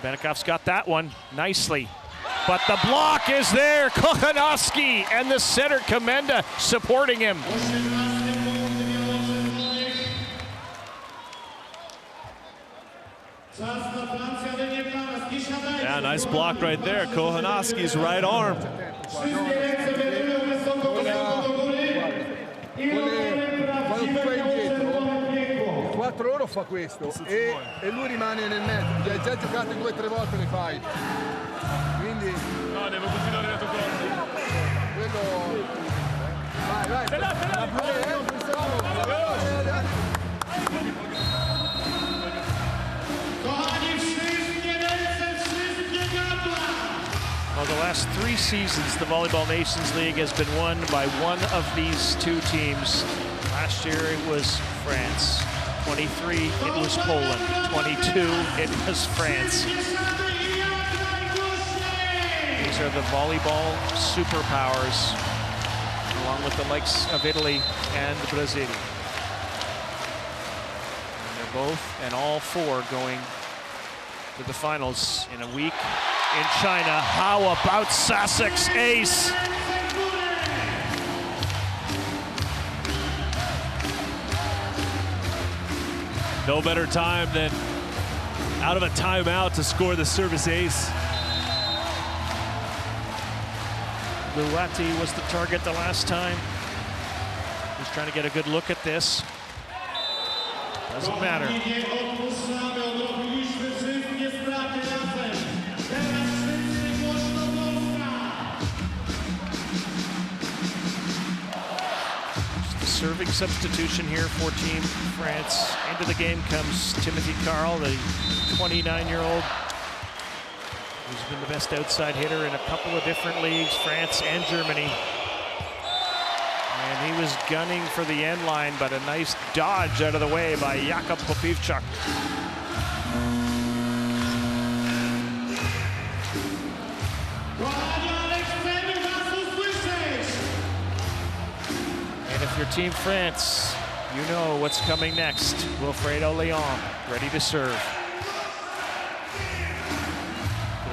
Gdańsk's got that one nicely. But the block is there, Kochanowski, and the center Komenda supporting him.
Czas na Francję, ale nie dla nas.
Yeah, nice block right there. Kochanowski's right arm.
Quando tu vai indietro, il 4 oro fa questo e lui rimane nel mezzo. Gli hai già giocato 2 o 3 volte le fai. Quindi
No, devo continuare la tua cosa.
quello. Vai.
Well, the last 3 seasons, the Volleyball Nations League has been won by one of these 2 teams. Last year it was France. 23, it was Poland. 22, it was France. These are the volleyball superpowers, along with the likes of Italy and Brazil. And they're both and all 4 going to the finals in a week in China. How about Sasak's ace?
No better time than out of a timeout to score the service ace.
Luati was the target the last time. He's trying to get a good look at this. Doesn't matter. Just a serving substitution here for Team France. Into the game comes Timothy Carl, the 29-year-old. He's been the best outside hitter in a couple of different leagues, France and Germany. And he was gunning for the end line, but a nice dodge out of the way by Jakub Popivchuk. And if you're Team France, you know what's coming next. Wilfredo Leon, ready to serve.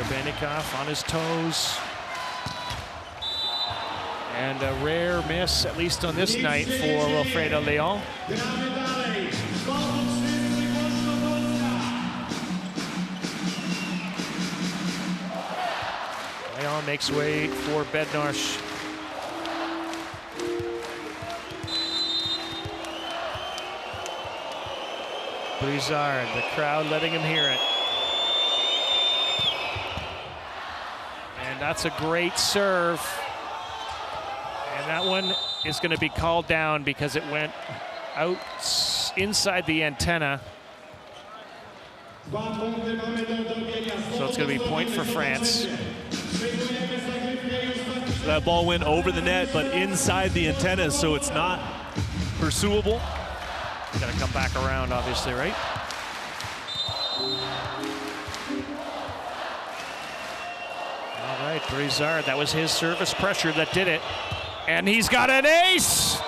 Benikoff on his toes. And a rare miss, at least on this night, for Wilfredo Leon. Leon makes way for Bednarz. Brizard, the crowd letting him hear it. And that's a great serve. And that one is going to be called down because it went out inside the antenna. So it's going to be point for France.
So that ball went over the net, but inside the antenna, so it's not pursuable.
Got to come back around, obviously, right? All right, Brizard, that was his service pressure that did it. And he's got an ace!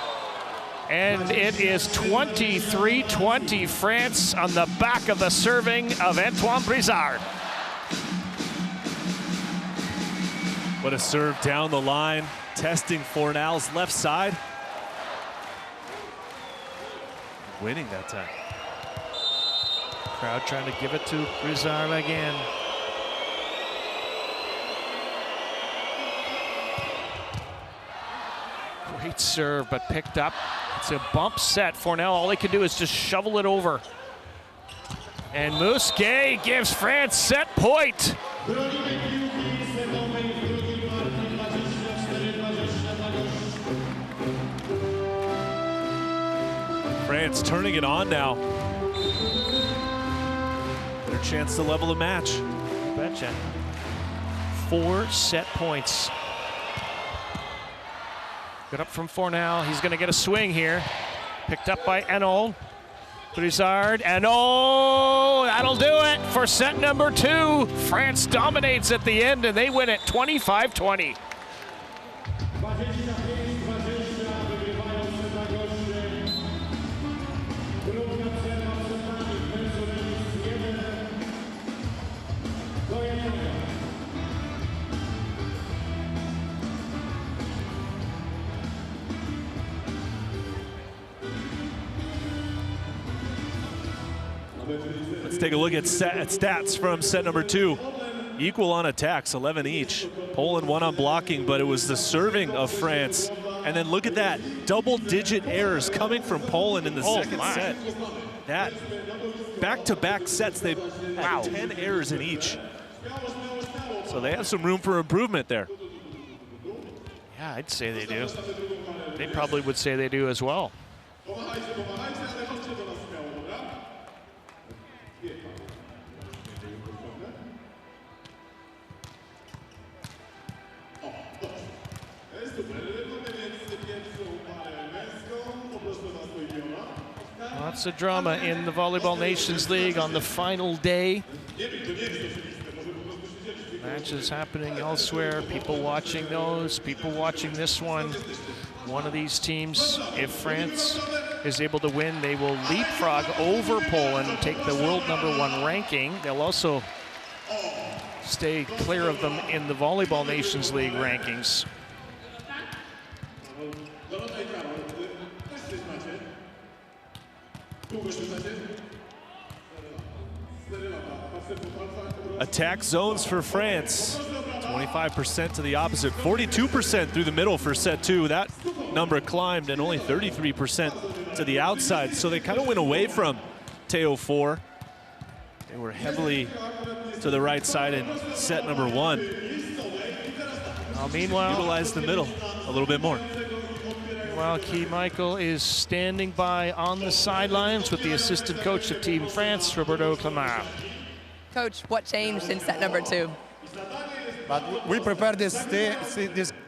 And it is 23-20 France on the back of the serving of Antoine Brizard.
What a serve down the line, testing Fornal's left side. Winning that time.
Crowd trying to give it to Brizard again. Great serve, but picked up. It's a bump set. Fornal, all he can do is just shovel it over. And Mousquet gives France set point.
France turning it on now. Their chance to level the match.
Betcha. 4 set points. Good up from Fornal. He's going to get a swing here. Picked up by Enol. Brizard, and oh, that'll do it for set number 2. France dominates at the end, and they win it 25-20.
Let's take a look at stats from set number 2. equal on attacks, 11 each. Poland won on blocking, but it was the serving of France. And then look at that, double-digit errors coming from Poland in the second set. That back-to-back sets, they've had 10 errors in each. So they have some room for improvement there.
Yeah, I'd say they do. They probably would say they do as well. Lots of drama in the Volleyball Nations League on the final day. Matches happening elsewhere, people watching those, people watching this one. One of these teams, if France is able to win, they will leapfrog over Poland and take the world #1 ranking. They'll also stay clear of them in the Volleyball Nations League rankings.
Attack zones for France, 25% to the opposite, 42% through the middle for set 2. That number climbed, and only 33% to the outside. So they kind of went away from Teo 4. They were heavily to the right side in set #1.
Meanwhile,
utilized the middle a little bit more.
While Key Michael is standing by on the sidelines with the assistant coach of Team France, Roberto Clamart.
Coach, what changed in set #2?
But we prepared this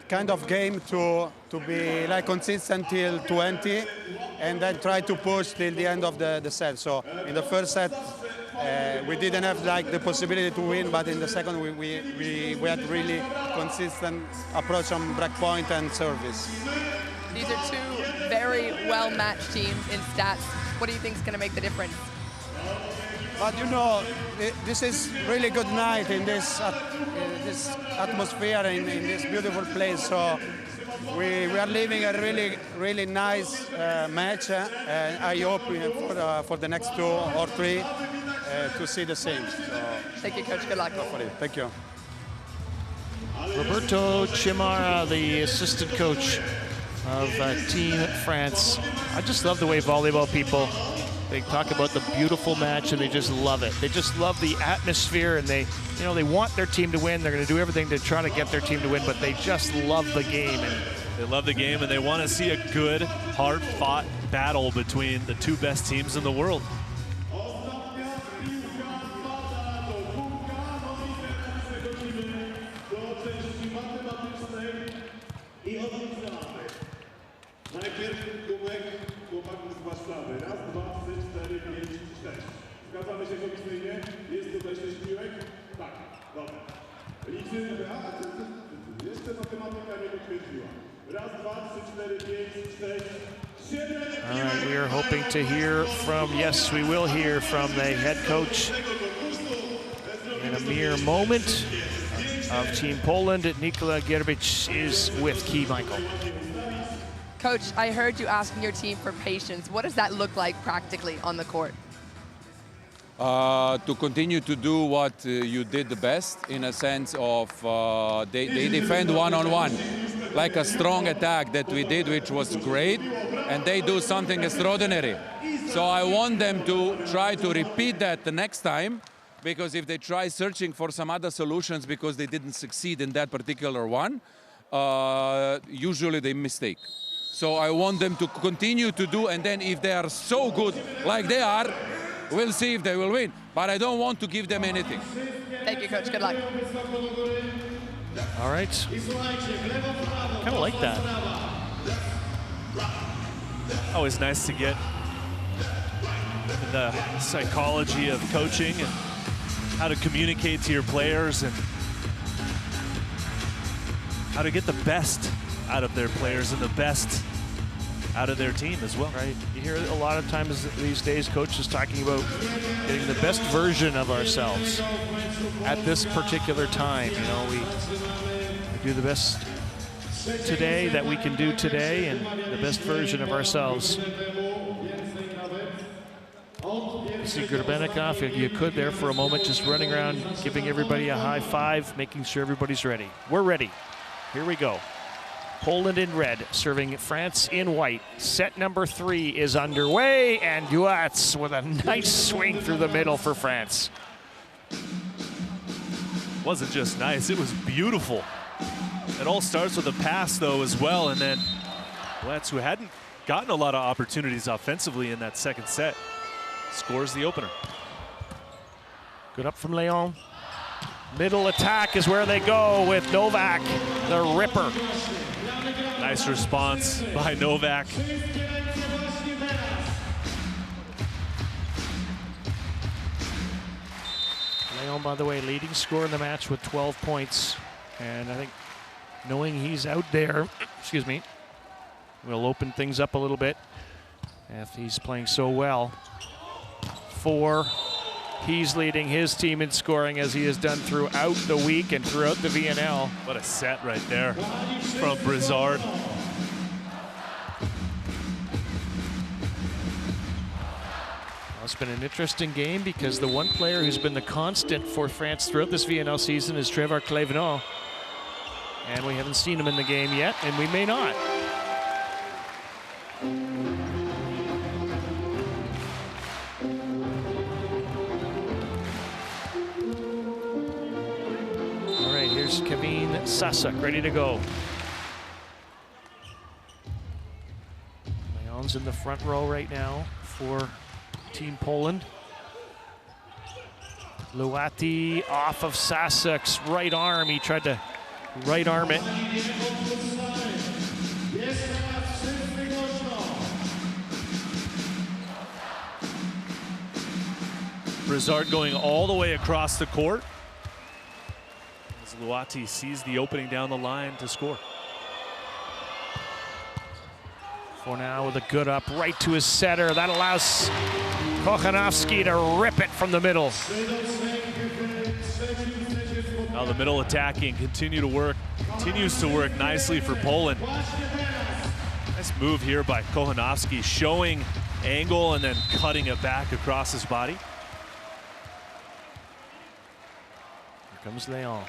kind of game to be like consistent till 20, and then try to push till the end of the set. So in the first set, we didn't have like the possibility to win, but in the second we had really consistent approach on break point and service.
These are two very well-matched teams in stats. What do you think is going to make the difference?
But you know, this is really good night in this atmosphere, in this beautiful place. So we are living a really nice match, and I hope for the next 2 or 3 to see the same. So,
thank you, Coach. Good luck.
Thank you.
Roberto Clamart, the assistant coach of Team France. I just love the way volleyball people, they talk about the beautiful match and they just love it. They just love the atmosphere, and they want their team to win. They're going to do everything to try to get their team to win, but they just love the game. And
they love the game, and they want to see a good, hard-fought battle between the 2 best teams in the world.
Zgadzamy się komisyjnie? Jest tutaj 6 piłek? Tak, dobra. Liczymy, jeszcze matematyka nie potwierdziła. Raz, 2, 3, 4, 5, 6, 7.
All right, we are hoping to hear from, yes, we will hear from the head coach in a mere moment of Team Poland. Nikola Gerbich is with Key Michael.
Coach, I heard you asking your team for patience. What does that look like practically on the court?
To continue to do what you did the best, in a sense of they defend one-on-one, like a strong attack that we did, which was great, and they do something extraordinary. So I want them to try to repeat that the next time, because if they try searching for some other solutions because they didn't succeed in that particular one, usually they mistake. So I want them to continue to do, and then if they are so good like they are, we'll see if they will win. But I don't want to give them anything.
Thank you, Coach. Good luck.
All right. Kind of like that.
Always nice to get the psychology of coaching and how to communicate to your players and how to get the best out of their players and the best out of their team as well.
Right. You hear a lot of times these days coaches talking about getting the best version of ourselves at this particular time. You know, we do the best today that we can do today, and the best version of ourselves. See Gdańsk, if you could there for a moment, just running around, giving everybody a high five, making sure everybody's ready. We're ready. Here we go. Poland in red, serving France in white. Set number 3 is underway, and Duats with a nice swing through the middle for France.
Wasn't just nice, it was beautiful. It all starts with a pass, though, as well, and then Duats, who hadn't gotten a lot of opportunities offensively in that second set, scores the opener.
Good up from Leon. Middle attack is where they go with Novak, the ripper.
Nice response by Novak.
Leon, by the way, leading scorer in the match with 12 points. And I think knowing he's out there, excuse me, will open things up a little bit if he's playing so well. 4, he's leading his team in scoring as he has done throughout the week and throughout the VNL.
What a set right there from Brizard.
Well, it's been an interesting game because the one player who's been the constant for France throughout this VNL season is Trevor Clevenot. And we haven't seen him in the game yet, and we may not. All right, here's Kevin Sasak ready to go. Leon's in the front row right now for Team Poland. Luati off of Sasak's right arm. He tried to right arm it.
Brizard going all the way across the court as Luati sees the opening down the line to score.
For now with a good up right to his setter. That allows Kochanowski to rip it from the middle.
Now the middle attacking continues to work nicely for Poland. Nice move here by Kochanowski, showing angle and then cutting it back across his body.
Here comes Leon.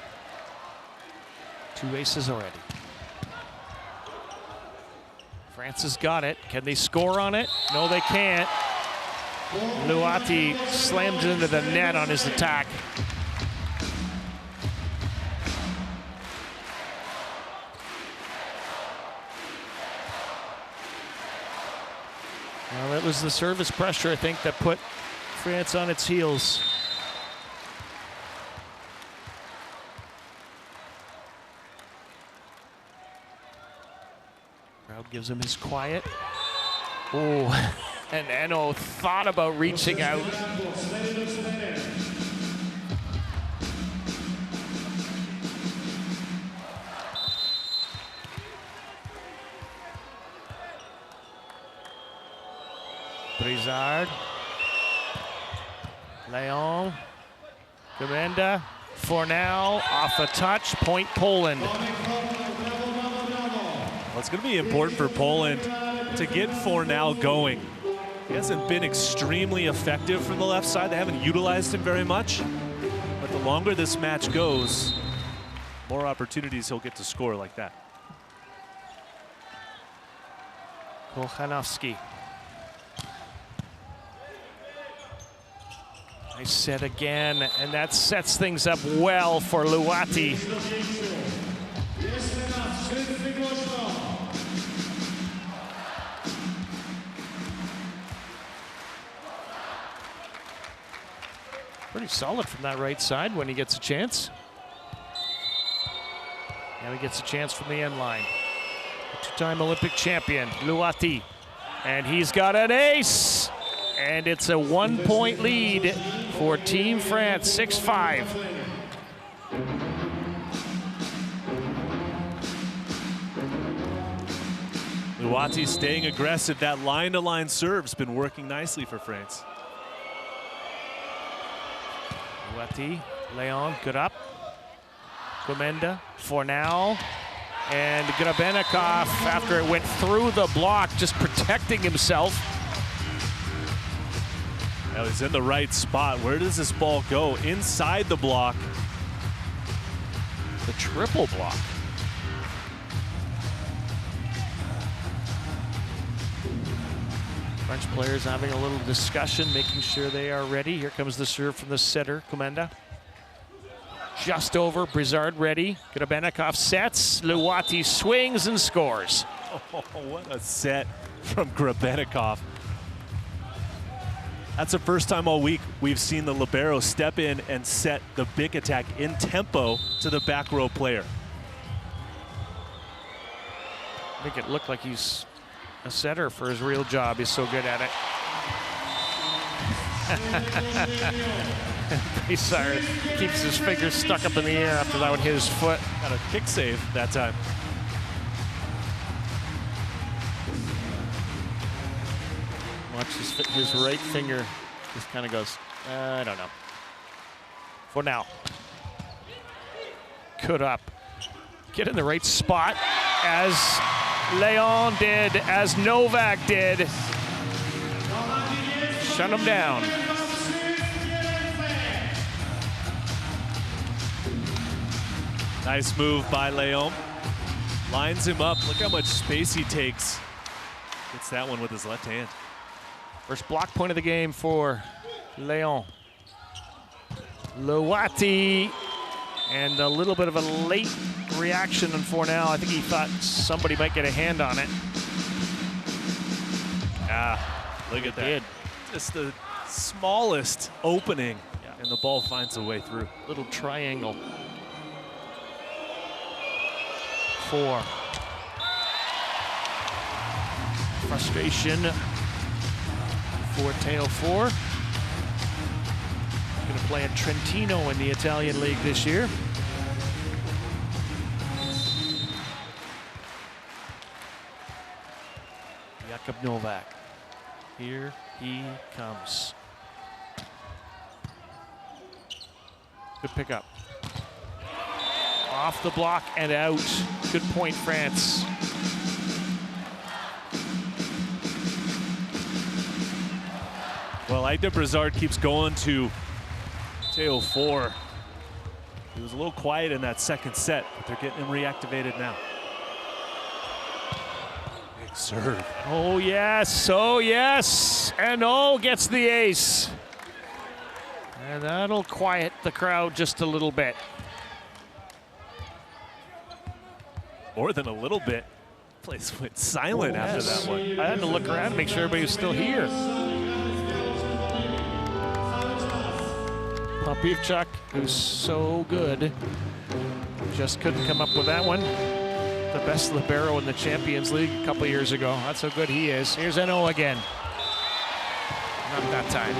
2 aces already. France has got it. Can they score on it? No, they can't. Luati slammed into the net on his attack. Well, it was the service pressure, I think, that put France on its heels. Crowd gives him his quiet. Oh, and Eno thought about reaching out. Brizard. Leon. Gomenda. Fornal off a touch. Point Poland.
Well, it's going to be important for Poland to get Fornal going. He hasn't been extremely effective from the left side. They haven't utilized him very much. But the longer this match goes, more opportunities he'll get to score like that.
Kochanowski. Nice set again, and that sets things up well for Luati. Pretty solid from that right side when he gets a chance. Now he gets a chance from the end line. Two-time Olympic champion, Luati. And he's got an ace! And it's a 1-point lead for Team France, 6-5.
Luati staying aggressive. That line-to-line serve's been working nicely for France.
Luati, Leon, good up. Gomenda, Fornal, and Grabenikov, after it went through the block, just protecting himself.
Now he's in the right spot. Where does this ball go? Inside the block.
The triple block. French players having a little discussion, making sure they are ready. Here comes the serve from the setter, Komenda. Just over, Brizard ready. Grabenikov sets, Luati swings and scores.
Oh, what a set from Grabenikov. That's the first time all week we've seen the libero step in and set the big attack in tempo to the back row player.
I think it looked like he's a setter for his real job. He's so good at it. Brizard keeps his fingers stuck up in the air after that with his foot.
Got a kick save that time.
Watch his right finger just kind of goes, I don't know. For now. Good up. Get in the right spot as Leon did, as Novak did. Shut him down.
Nice move by Leon. Lines him up. Look how much space he takes. Gets that one with his left hand.
First block point of the game for Leon. Luati, and a little bit of a late reaction on Fornell. I think he thought somebody might get a hand on it.
Look at that. Just the smallest opening, and the ball finds a way through.
Little triangle. 4. Frustration for Teo 4. Going to play at Trentino in the Italian league this year. Jakub Novak. Here he comes. Good pickup. Off the block and out. Good point, France.
Well, Aida Brizard keeps going to Teo 4. He was a little quiet in that second set, but they're getting him reactivated now. Big serve.
Oh yes, oh yes. And oh, gets the ace. And that'll quiet the crowd just a little bit.
More than a little bit. Place went silent after that one.
I had to look around to make sure everybody was still here. Popivchuk, who's so good, just couldn't come up with that one. The best libero in the Champions League a couple years ago. That's how good he is. Here's N.O. again. Not that time.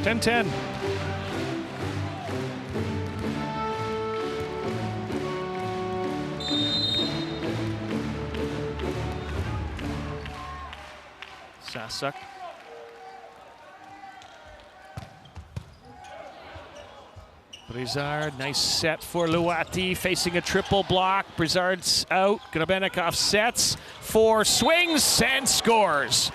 10-10. Sasuk. Brizard, nice set for Luati, facing a triple block. Brizard's out. Grabenikov sets, 4 swings and scores.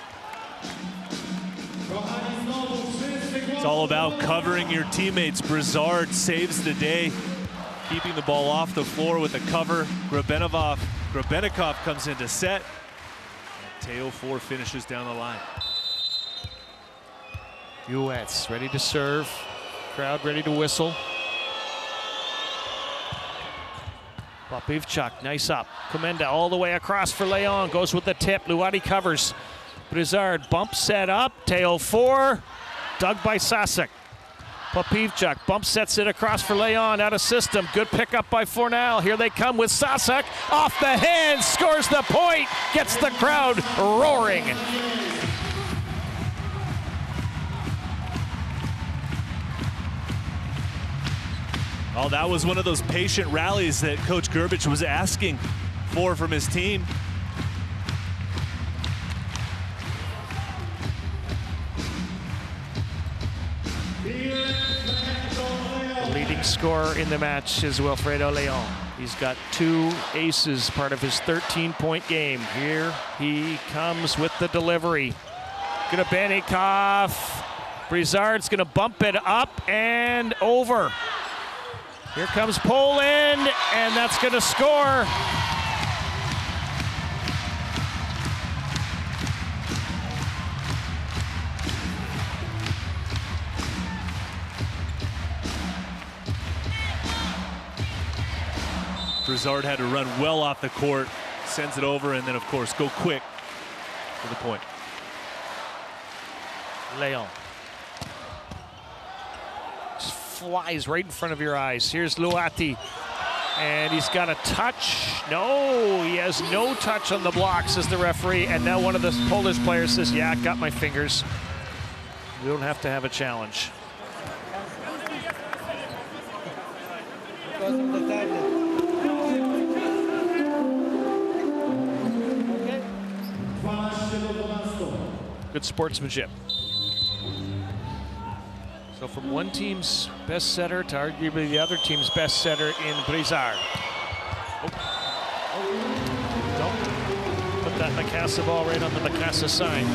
It's all about covering your teammates. Brizard saves the day, keeping the ball off the floor with the cover. Grabenikov comes into set. And Teo 4 finishes down the line.
Uets ready to serve. Crowd ready to whistle. Popivchuk, nice up. Komenda all the way across for Leon. Goes with the tip. Luati covers. Brizard bump set up. Teo 4. Dug by Sasuk. Popivchuk bump sets it across for Leon. Out of system. Good pickup by Fornell. Here they come with Sasuk. Off the hand. Scores the point. Gets the crowd roaring.
Oh, that was one of those patient rallies that Coach Grbić was asking for from his team.
The leading scorer in the match is Wilfredo Leon. He's got 2 aces, part of his 13-point game. Here he comes with the delivery. Gdańsk. Brizard's gonna bump it up and over. Here comes Poland, and that's gonna score.
Brizard had to run well off the court, sends it over, and then of course go quick for the point.
Leon. Just flies right in front of your eyes. Here's Luati, and he's got a touch. No, he has no touch on the block, says the referee, and now one of the Polish players says, yeah, got my fingers. We don't have to have a challenge. Good sportsmanship. So from one team's best setter to arguably the other team's best setter in Brizard. Don't put that Mikasa ball right on the Mikasa sign.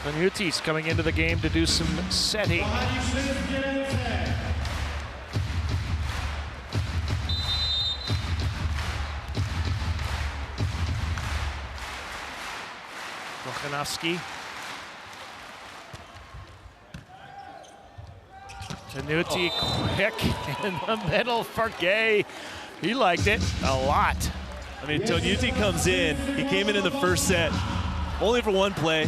Konjutis coming into the game to do some setting. Kochanowski. Tanuti quick in the middle for Gay. He liked it a lot.
I mean, Tanuti comes in. He came in the first set, only for one play,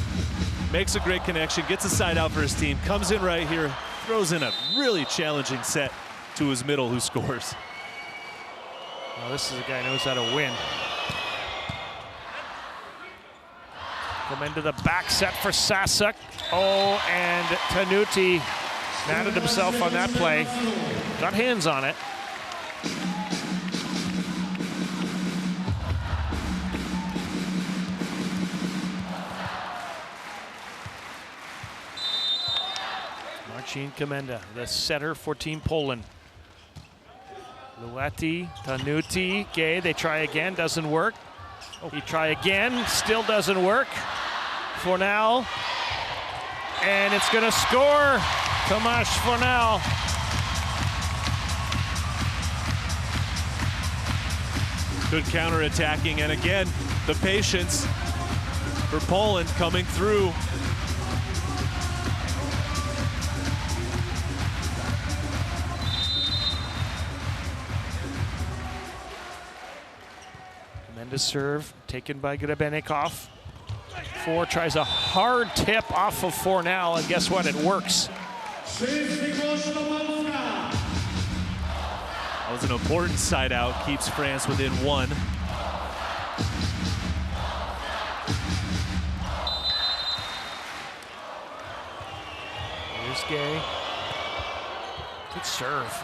makes a great connection, gets a side out for his team, comes in right here, throws in a really challenging set to his middle, who scores.
Well, this is a guy who knows how to win. Come into the back set for Sasek. Oh, and Tanuti mounted himself on that play. Got hands on it. Marcin Komenda, the setter for Team Poland. Luati, Tanuti, Gay, they try again, doesn't work. He try again, still doesn't work. Fornal, and it's gonna score. Tomasz Fornal.
Good counter-attacking, and again, the patience for Poland coming through.
Tremendous serve taken by Gdańsk. 4 tries a hard tip off of Fornal, and guess what? It works.
That was an important side out, keeps France within 1.
Here's Gay. Good serve.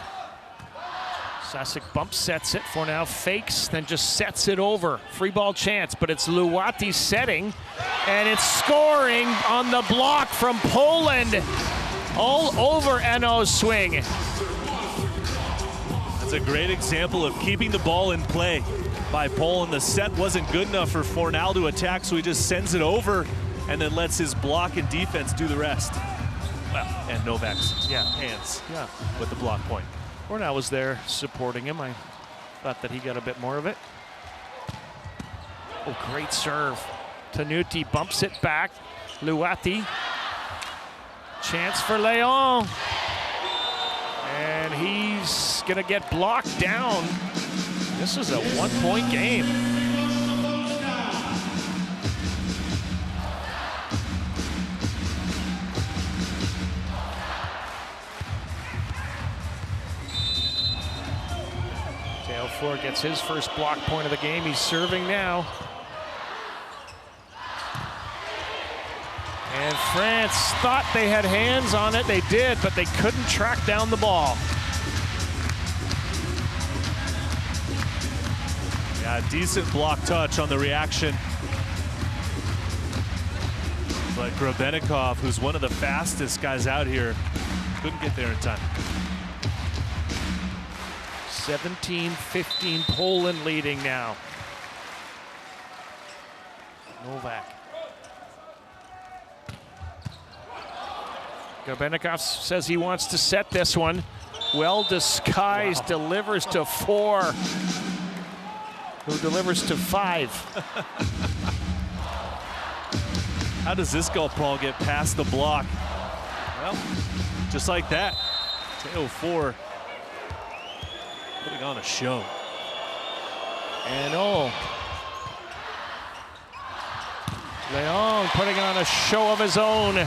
Sasek bump sets it. Fornal fakes, then just sets it over. Free ball chance, but it's Luati setting, and it's scoring on the block from Poland. All over Eno's swing.
That's a great example of keeping the ball in play by Poland. The set wasn't good enough for Fornal to attack, so he just sends it over and then lets his block and defense do the rest. Well, and Novak's hands with the block point.
Fornal was there supporting him. I thought that he got a bit more of it. Oh, great serve. Tanuti bumps it back. Luati. Chance for Leon. And he's gonna get blocked down. This is a 1-point game. Tail gets his first block point of the game. He's serving now. And France thought they had hands on it. They did, but they couldn't track down the ball.
Yeah, decent block touch on the reaction. But Gdańsk, who's one of the fastest guys out here, couldn't get there in time.
17-15, Poland leading now. Novak. Gabenikov says he wants to set this one. Well disguised, wow. Delivers to 4. Who delivers to 5.
How does this golf ball get past the block? Well, just like that. Teo 4 putting on a show.
And Leon putting on a show of his own.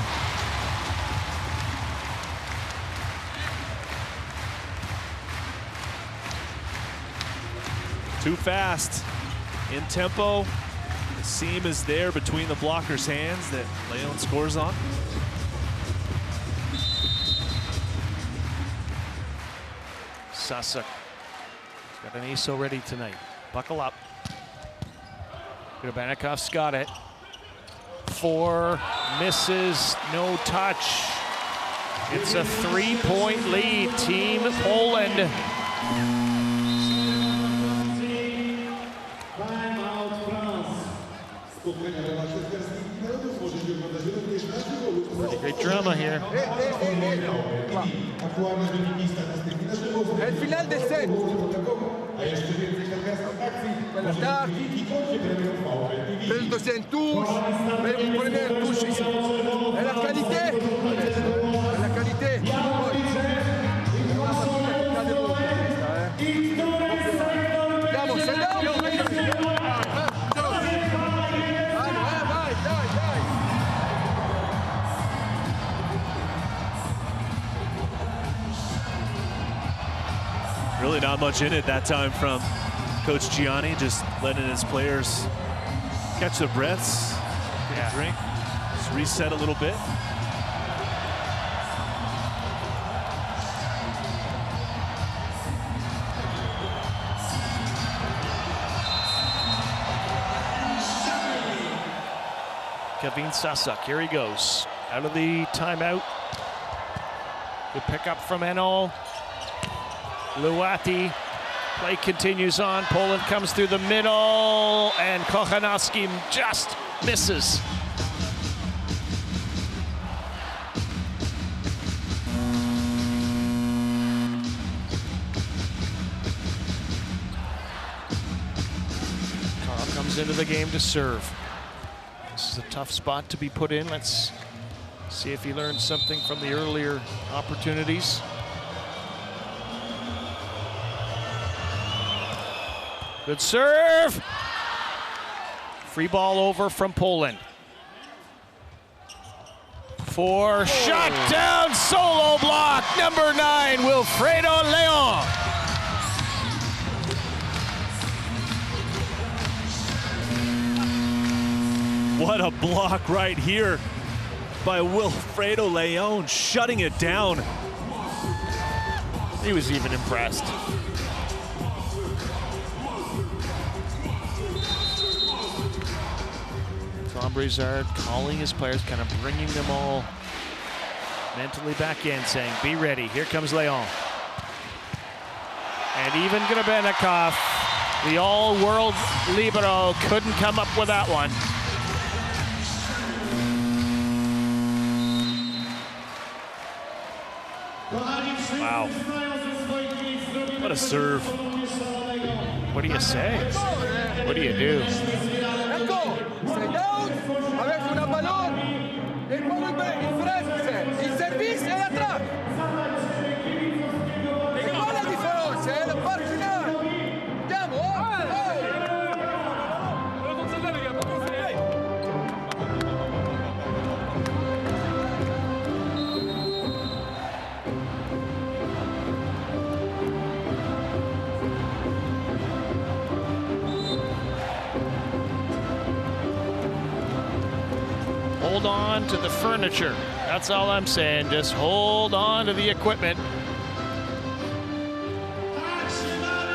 Too fast, in tempo. The seam is there between the blocker's hands that Leon scores on.
Sasak got an ace already tonight. Buckle up. Grabenikov's got it. 4 misses, no touch. It's a 3-point lead, Team Poland. Pretty great drama here.
È il finale del set. Per start, per le deuxième touche, per la première touche ici. Et la qualité. La qualité. Andiamo, sei là.
Really not much in it that time from Coach Gianni, just letting his players catch their breaths, get a drink, just reset a little bit.
Kevin Sasak, here he goes. Out of the timeout. Good pickup from Enol. Luati, play continues on. Poland comes through the middle, and Kochanowski just misses. Carl comes into the game to serve. This is a tough spot to be put in. Let's see if he learned something from the earlier opportunities. Good serve. Free ball over from Poland. 4, shot down, solo block, number 9, Wilfredo Leon.
What a block right here by Wilfredo Leon, shutting it down.
He was even impressed. Tom Brizard calling his players, kind of bringing them all mentally back in, saying, be ready, here comes Leon. And even Grabenikov, the all-world libero, couldn't come up with that one.
Wow. What a serve.
What do you say? What do you do?
Stay down, avec un ballon, et poi il fresse, il service et la trappe. E qua la differenza, è la parte finale. Andiamo,
Hold on to the furniture. That's all I'm saying. Just hold on to the equipment.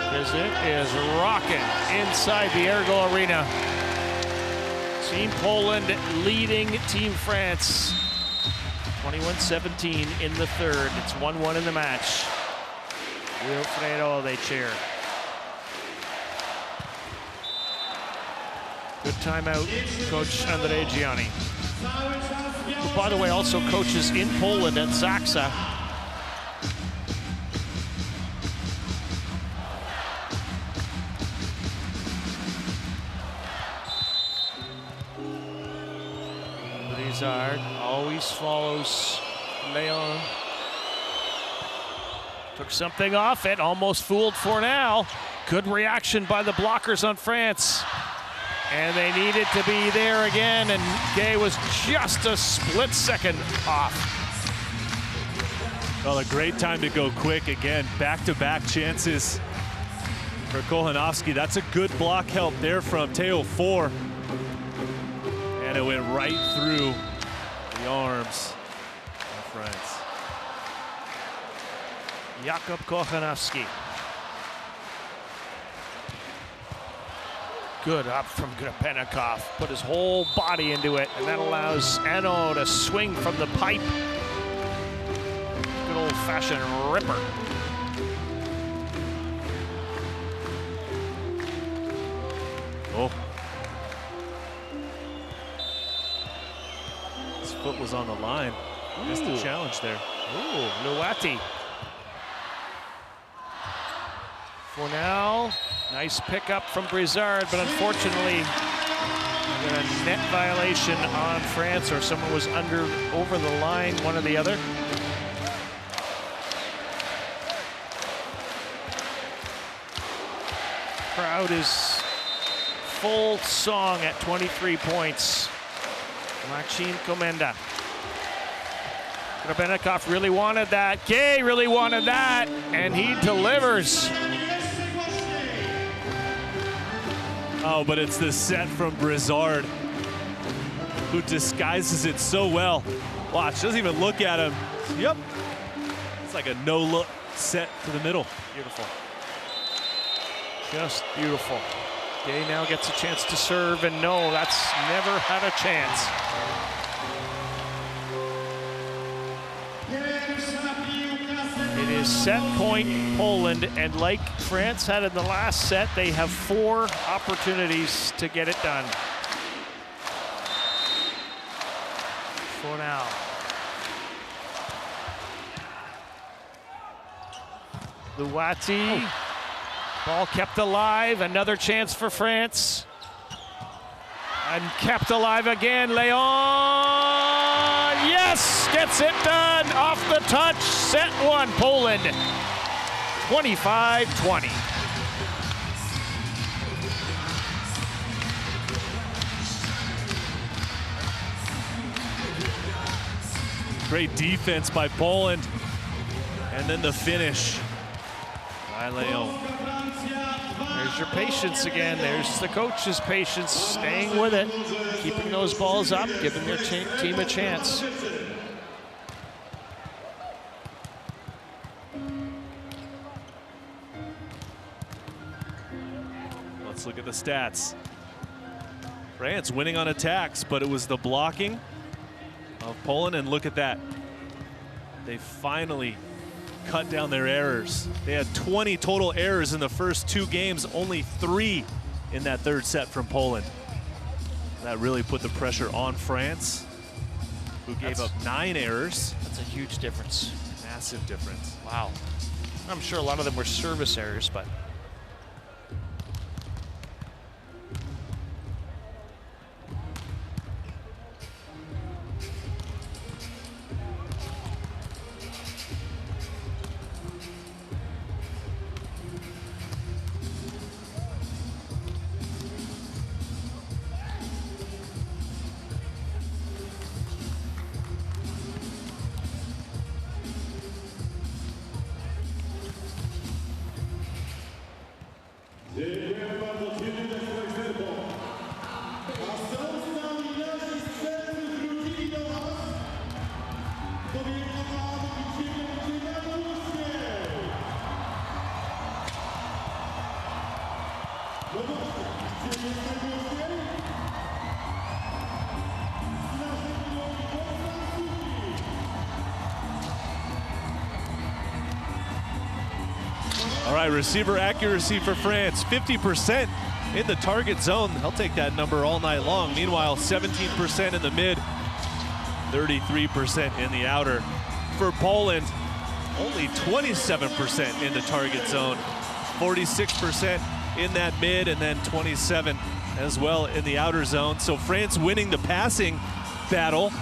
Because it is rocking inside the Ergo Arena. Team Poland leading Team France. 21-17 in the third. It's 1-1 in the match. Wilfredo, they cheer. Good timeout, Coach Andrzej Gianni. Who, by the way, also coaches in Poland at Zaksa. Brizard always follows Leon. Took something off it, almost fooled Fornal. Good reaction by the blockers on France. And they needed to be there again, and Gay was just a split second off.
Well, a great time to go quick again. Back-to-back chances for Kochanowski. That's a good block help there from Teo 4. And it went right through the arms of France.
Jakub Kochanowski. Good up from Grebennikov. Put his whole body into it, and that allows Eno to swing from the pipe. Good old-fashioned ripper.
Oh. His foot was on the line. Missed the challenge there.
Ooh, Luati. For now, nice pickup from Brizard, but unfortunately, a net violation on France, or someone was over the line, one or the other. Crowd is full song at 23 points. Marcin Komenda. Grebennikov really wanted that. Gay really wanted that, and he delivers.
Oh, but it's the set from Brizard, who disguises it so well. Watch, doesn't even look at him. Yep. It's like a no-look set to the middle.
Beautiful. Just beautiful. Gay now gets a chance to serve, and no, that's never had a chance. It is set point Poland, and like France had in the last set, they have 4 opportunities to get it done. For now. Luati. Ball kept alive, another chance for France. And kept alive again, Leon, yes, gets it done, off the touch, set 1, Poland, 25-20.
Great defense by Poland. And then the finish by Leon.
There's your patience again. There's the coach's patience, staying with it, keeping those balls up, giving their team a chance.
Let's look at the stats. France winning on attacks, but it was the blocking of Poland, and look at that. They finally cut down their errors. They had 20 total errors in the first 2 games, only 3 in that third set from Poland. That really put the pressure on France, who gave up 9 errors.
That's a huge difference.
Massive difference.
Wow. I'm sure a lot of them were service errors, but
All right, receiver accuracy for France, 50% in the target zone. He'll take that number all night long. Meanwhile, 17% in the mid, 33% in the outer. For Poland, only 27% in the target zone, 46% in that mid, and then 27 as well in the outer zone. So France winning the passing battle,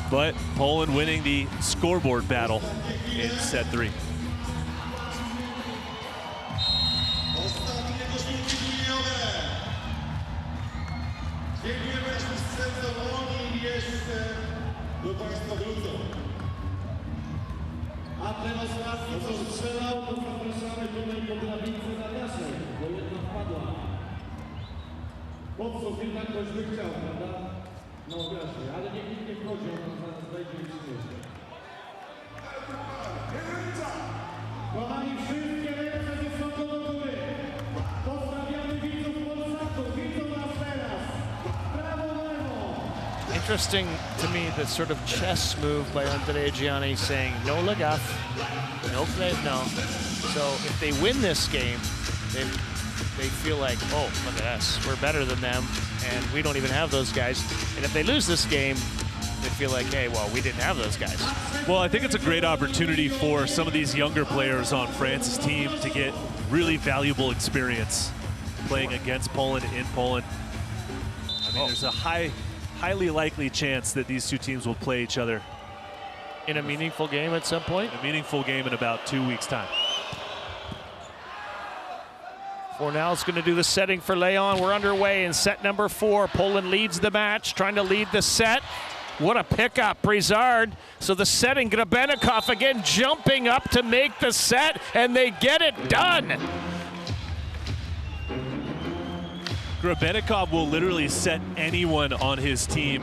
but Poland winning the scoreboard battle in set 3.
A teraz raz, co strzelał, to zapraszamy tutaj po drabince na daszek, bo jedna wpadła. Pod sufit tak ktoś by chciał, prawda? No właśnie, ale nikt nie wchodzi, on zaraz wejdzie i przyniesie. Kochani, wszystkie ręce wysoko do góry. Pozdrawiamy widzów Polsatu, widzą nas teraz. Brawo, lewo.
Interesting to me, the sort of chess move by Andrea Gianni saying no lagaf, no play, no. So if they win this game, they feel like, oh, look at us, we're better than them, and we don't even have those guys. And if they lose this game, they feel like, hey, well, we didn't have those guys.
Well, I think it's a great opportunity for some of these younger players on France's team to get really valuable experience playing against Poland in Poland. I mean, there's a highly likely chance that these two teams will play each other
in a meaningful game at some point?
A meaningful game in about 2 weeks' time.
Fornell's going to do the setting for Leon. We're underway in set number 4. Poland leads the match, trying to lead the set. What a pickup, Brizard. So the setting, Grebennikov again jumping up to make the set, and they get it done.
Grebennikov will literally set anyone on his team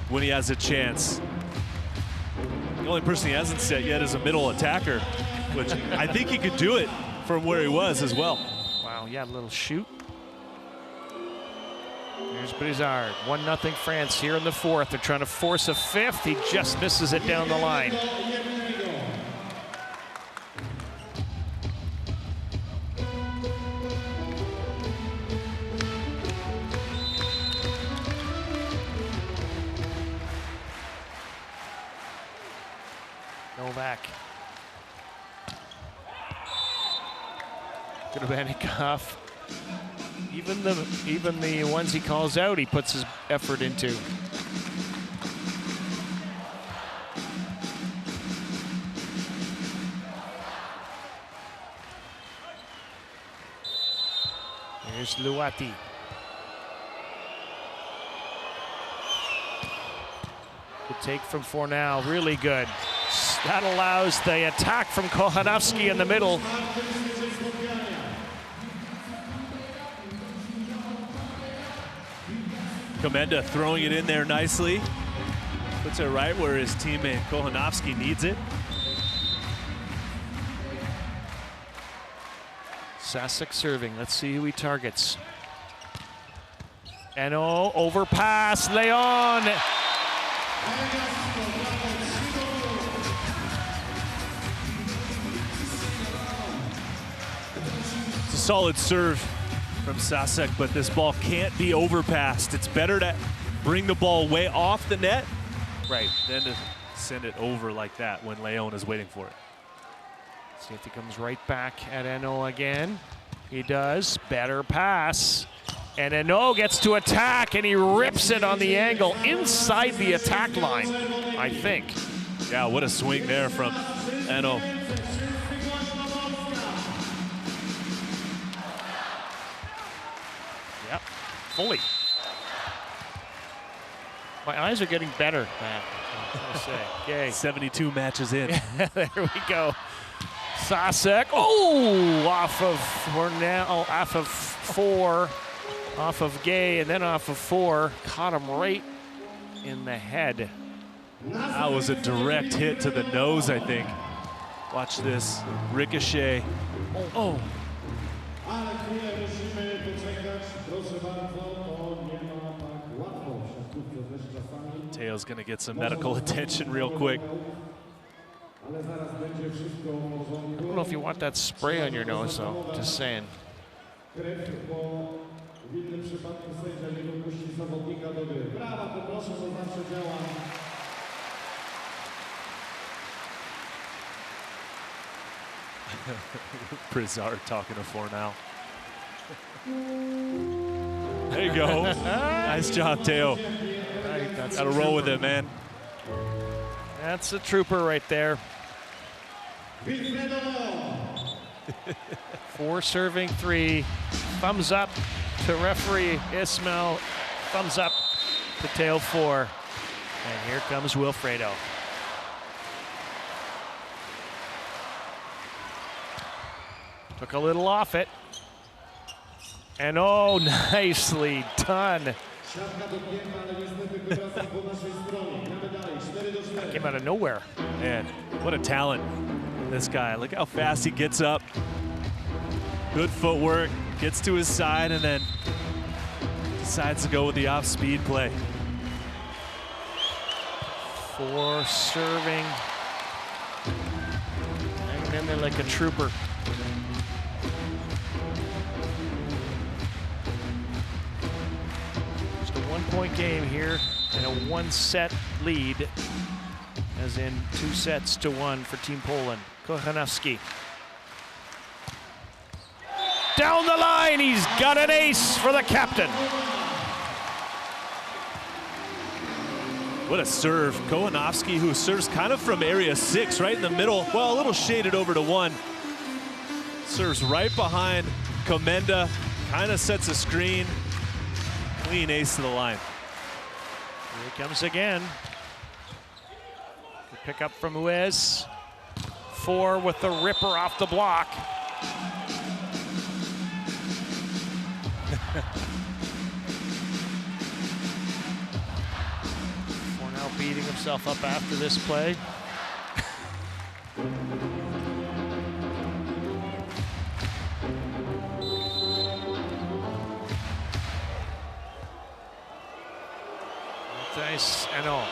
when he has a chance. The only person he hasn't set yet is a middle attacker, which I think he could do it from where he was as well.
Wow, yeah, a little shoot. Here's Brizard, 1-0 France here in the 4th. They're trying to force a 5th. He just misses it down the line. Novak. Grebennikov. Even the ones he calls out, he puts his effort into. Here's Luati. Good take from Fornell, really good. That allows the attack from Kochanowski in the middle.
Komenda throwing it in there nicely. Puts it right where his teammate Kochanowski needs it.
Sasek serving. Let's see who he targets. Eno, overpass, Leon.
It's a solid serve from Sasek, but this ball can't be overpassed. It's better to bring the ball way off the net,
right,
than to send it over like that when Leon is waiting for it.
See if he comes right back at Eno again. He does. Better pass. And Eno gets to attack, and he rips it on the angle inside the attack line, I think.
Yeah, what a swing there from Eno.
Yep, fully. My eyes are getting better, Matt. I say. Yay.
72 matches in.
There we go. Sasek. Oh, off of Fornell, off of 4, off of Gay, and then off of 4. Caught him right in the head.
That was a direct hit to the nose, I think. Watch this ricochet. Oh. Teo's gonna get some medical attention real quick.
don't know if you want that spray on your nose, though. Just saying.
Brizard talking to Fornal. There you go. Nice job, Teo.
Right, that's
Gotta roll with it, man.
That's a trooper right there. 4 serving 3. Thumbs up to referee Ismail. Thumbs up to Teo 4. And here comes Wilfredo. Took a little off it. And oh, nicely done. That came out of nowhere.
Man, what a talent, this guy. Look how fast he gets up. Good footwork, gets to his side, and then decides to go with the off-speed play.
4 serving. Hanging in there like a trooper. Just a 1-point game here and a 1-set lead, as in 2 sets to 1 for Team Poland. Kochanowski. Down the line, he's got an ace for the captain.
What a serve. Kochanowski, who serves kind of from area 6, right in the middle. Well, a little shaded over to 1. Serves right behind Komenda, kind of sets a screen. Clean ace to the line.
Here he comes again. Good pick up from Uez. 4 with the ripper off the block. Fornal beating himself up after this play. Nice and all.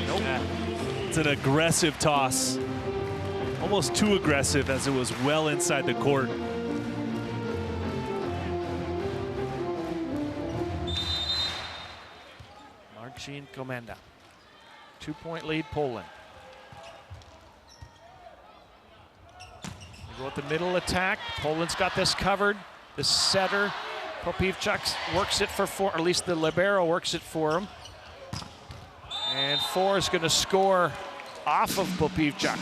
Nope. It's an aggressive toss. Almost too aggressive, as it was well inside the court.
Marcin Komenda. 2-point lead, Poland. They go with the middle attack. Poland's got this covered. The setter, Popivchuk, works it for 4, or at least the libero works it for him. And 4 is going to score off of Popivchuk.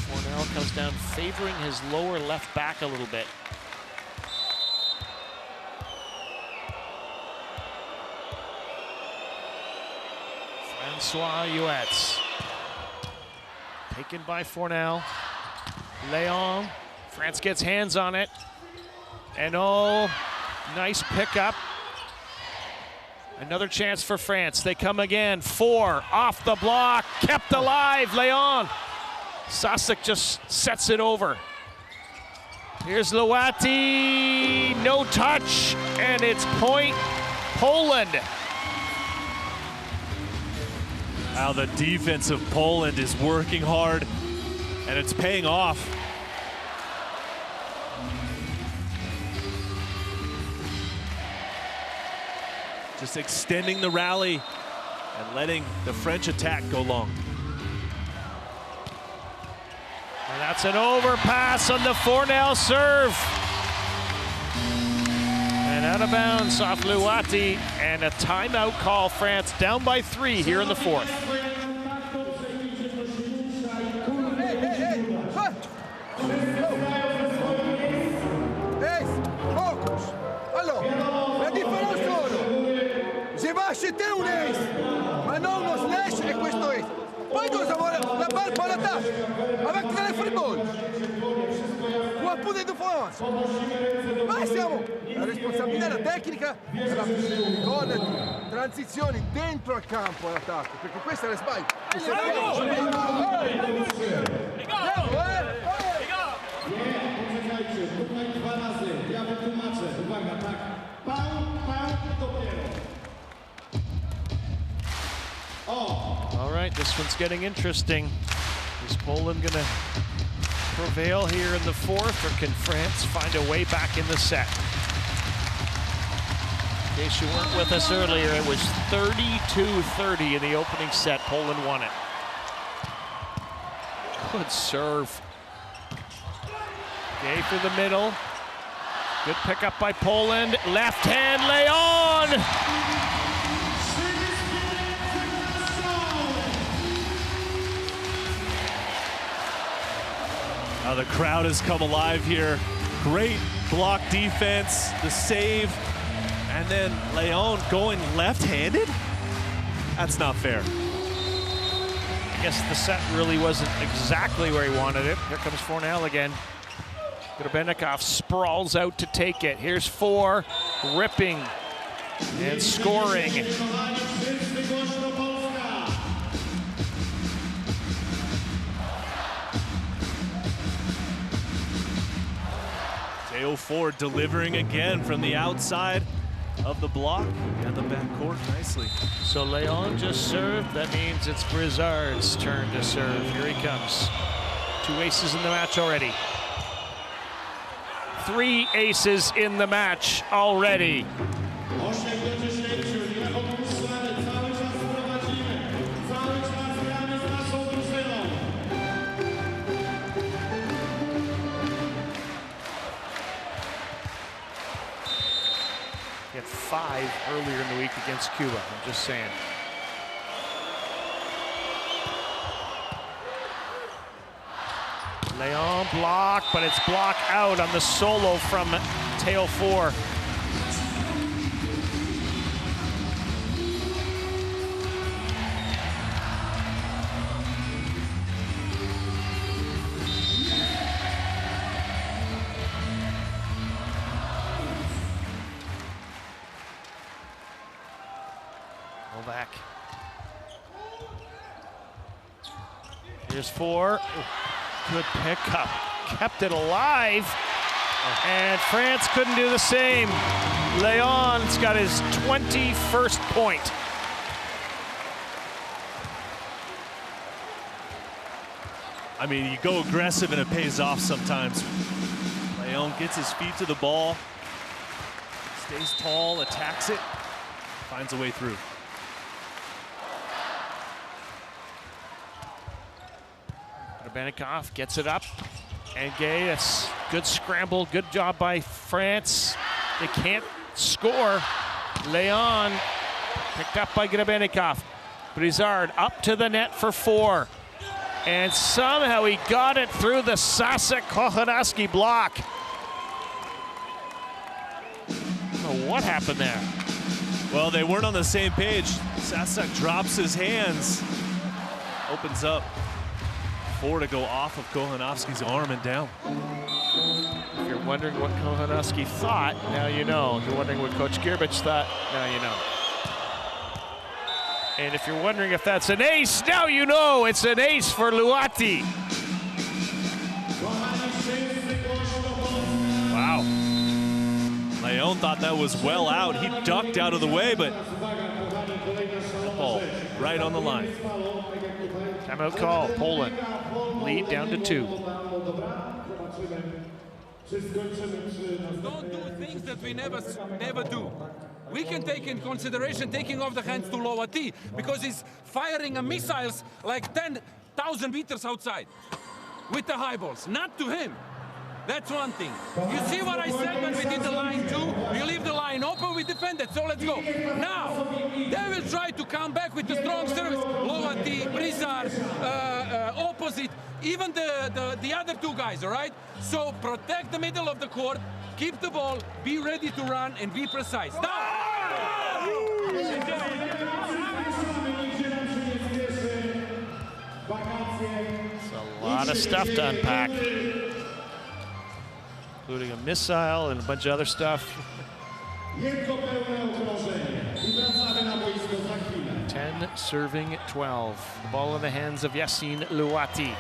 Fornal comes down favoring his lower left back a little bit. Francois Huets. Taken by Fornal. Leon. France gets hands on it. And oh, nice pickup. Another chance for France. They come again. 4 off the block. Kept alive, Leon. Sasek just sets it over. Here's Lawati. No touch. And it's point Poland.
Now the defense of Poland is working hard, and it's paying off. Just extending the rally and letting the French attack go long.
And that's an overpass on the Fornal serve. And out of bounds off Luati, and a timeout call. France down by 3 here in the 4th.
Focus. Allora, la differenza sono, se va a acheter un ace, ma non uno slash e questo ace. Poi cosa vuole? La balle par l'attaque, avec le free ball. Ou un peu de France. Ma siamo, la responsabilità della tecnica con transizioni dentro al campo all'attacco, perché questa è la sbaglia.
All right, this one's getting interesting. Is Poland going to prevail here in the fourth, or can France find a way back in the set? In case you weren't with us earlier, it was 32-30 in the opening set. Poland won it. Good serve. Gay through the middle. Good pickup by Poland. Left hand, Leon!
Now the crowd has come alive here. Great block defense, the save, and then Leon going left-handed? That's not fair.
I guess the set really wasn't exactly where he wanted it. Here comes VNL again. Gdańsk sprawls out to take it. Here's 4, ripping and scoring.
Teo 4 delivering again from the outside of the block and the backcourt nicely.
So Leon just served. That means it's Brizard's turn to serve. Here he comes. 2 aces in the match already. 3 aces in the match already. He had 5 earlier in the week against Cuba, I'm just saying. Leon block, but it's block out on the solo from Teo 4. Back. Here's 4. Good pickup. Kept it alive. And France couldn't do the same. Leon's got his 21st point.
I mean, you go aggressive and it pays off sometimes. Leon gets his feet to the ball, stays tall, attacks it, finds a way through.
Gdańsk gets it up, and Gay, that's good scramble, good job by France. They can't score. Leon picked up by Gdańsk. Brizard up to the net for 4. And somehow he got it through the Sasek-Kochanowski block. I don't know what happened there.
Well, they weren't on the same page. Sasek drops his hands, opens up. 4 to go off of Kochanowski's arm and down.
If you're wondering what Kochanowski thought, now you know. If you're wondering what Coach Grbich thought, now you know. And if you're wondering if that's an ace, now you know it's an ace for Luati.
Wow. Leon thought that was well out. He ducked out of the way, but the ball right on the line.
Timeout call, Poland. Lead down to 2.
Don't do things that we never do. We can take in consideration taking off the hands to Luati because he's firing a missiles like 10,000 meters outside with the high balls, not to him. That's one thing. You see what I said when we did the line 2? You leave the line open, we defend it, so let's go. Now, they will try to come back with the strong service. Luati, Brizard, opposite, even the other 2 guys, all right? So protect the middle of the court, keep the ball, be ready to run, and be precise.
It's a lot of stuff to unpack, including a missile and a bunch of other stuff. 10 serving 12. The ball in the hands of Yassine Luati.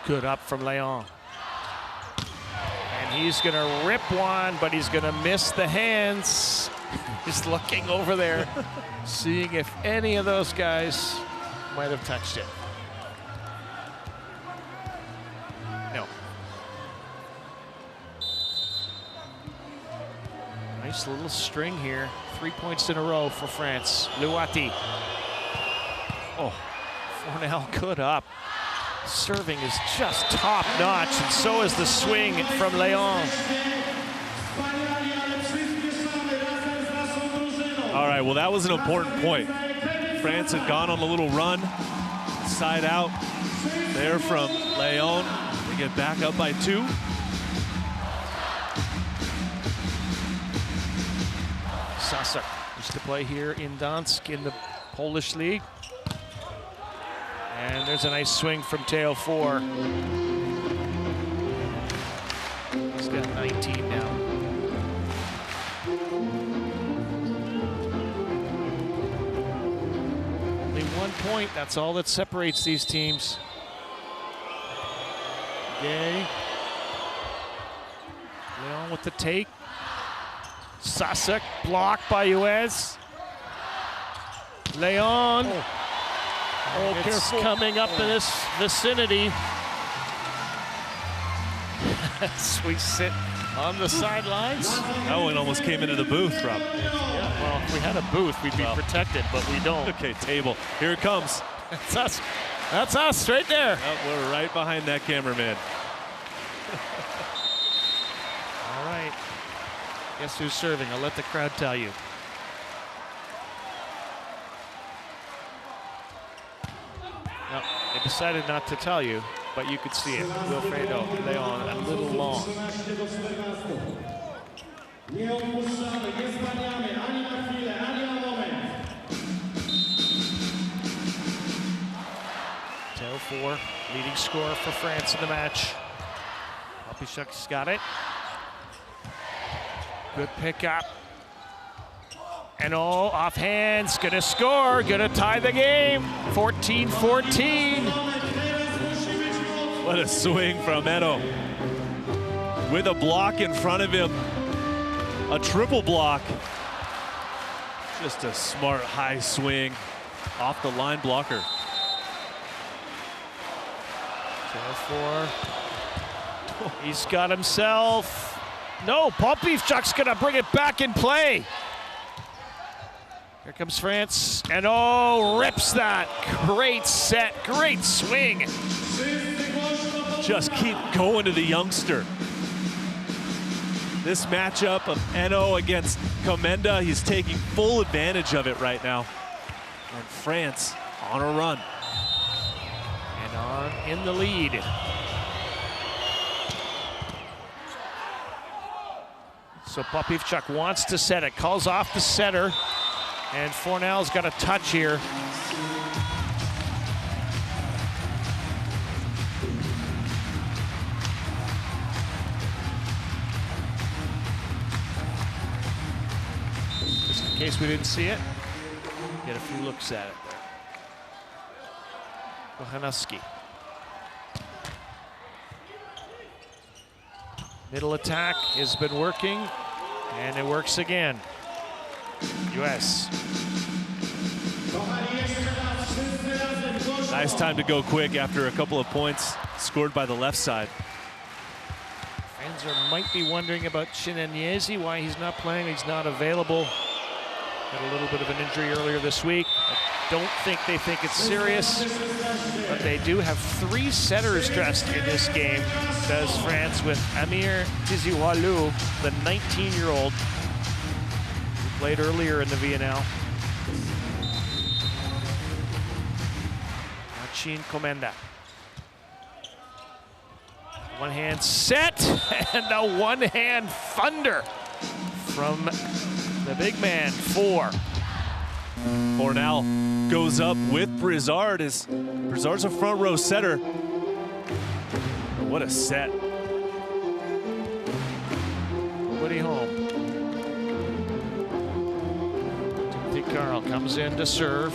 Good up from Leon. And He's gonna rip one, but he's gonna miss the hands. He's looking over there, seeing if any of those guys might have touched it. No. Nice little string here. 3 points in a row for France. Luati. Oh, Fornell good up. Serving is just top notch, and so is the swing from Leon.
All right, well, that was an important point. France had gone on a little run, side out there from Leon. They get back up by 2.
Sasak used to play here in Gdańsk in the Polish league. And there's a nice swing from Teo 4. He's got 19 now. Only 1 point, that's all that separates these teams. Gay. Leon with the take. Sasak blocked by Uez. Leon. Oh, careful. Coming up in this vicinity. As we sit on the sidelines.
That one almost came into the booth, Rob.
Yeah, well, if we had a booth, we'd be protected, but we don't.
Okay, table. Here it comes.
That's us. That's us right there.
Oh, we're right behind that cameraman.
All right. Guess who's serving? I'll let the crowd tell you. No, they decided not to tell you, but you could see it. Wilfredo Leon a little long. Teo 4, leading scorer for France in the match. Popiszuk's got it. Good pickup. And oh, off hands, gonna score, gonna tie the game. 14-14.
What a swing from Eno. With a block in front of him. A triple block. Just a smart high swing off the line blocker.
Teo 4. He's got himself. No, Popiszuk's gonna bring it back in play. Here comes France, and oh, rips that. Great set, great swing.
Just keep going to the youngster. This matchup of Eno against Comenda, he's taking full advantage of it right now. And France on a run.
And on in the lead. So Popiszuk wants to set it, calls off the setter, and Fornell's got a touch here. Just in case we didn't see it, get a few looks at it there. Kochanowski. Middle attack has been working, and it works again. US.
Nice time to go quick after a couple of points scored by the left side.
Fans might be wondering about Chinenyezi, why he's not playing. He's not available. Had a little bit of an injury earlier this week. I don't think they think it's serious, but they do have 3 setters dressed in this game, does France, with Amir Tiziwalu, the 19-year-old who played earlier in the VNL. Marcin Comenda. One hand set, and a one-hand thunder from the big man, 4.
Fornell goes up with Brizard. Brizard's a front row setter. What a set.
Woody home. Timothy Carl comes in to serve.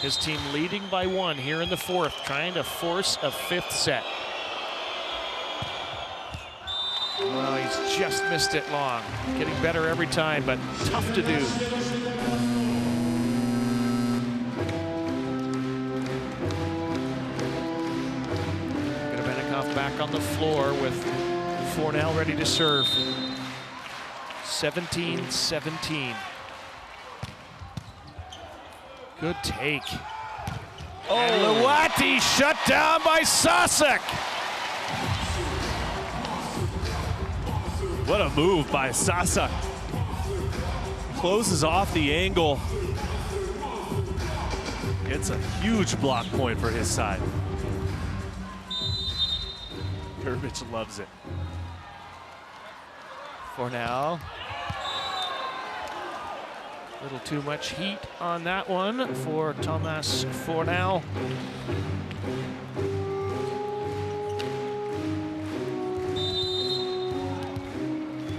His team leading by 1 here in the 4th, trying to force a 5th set. He's just missed it long. Getting better every time, but tough to do. Gdańsk back on the floor with VNL ready to serve. 17-17. Good take. Oh, and Luati shut down by Sasek.
What a move by Sasek. Closes off the angle. Gets a huge block point for his side. Grbić loves it.
VNL. A little too much heat on that one for Thomas VNL.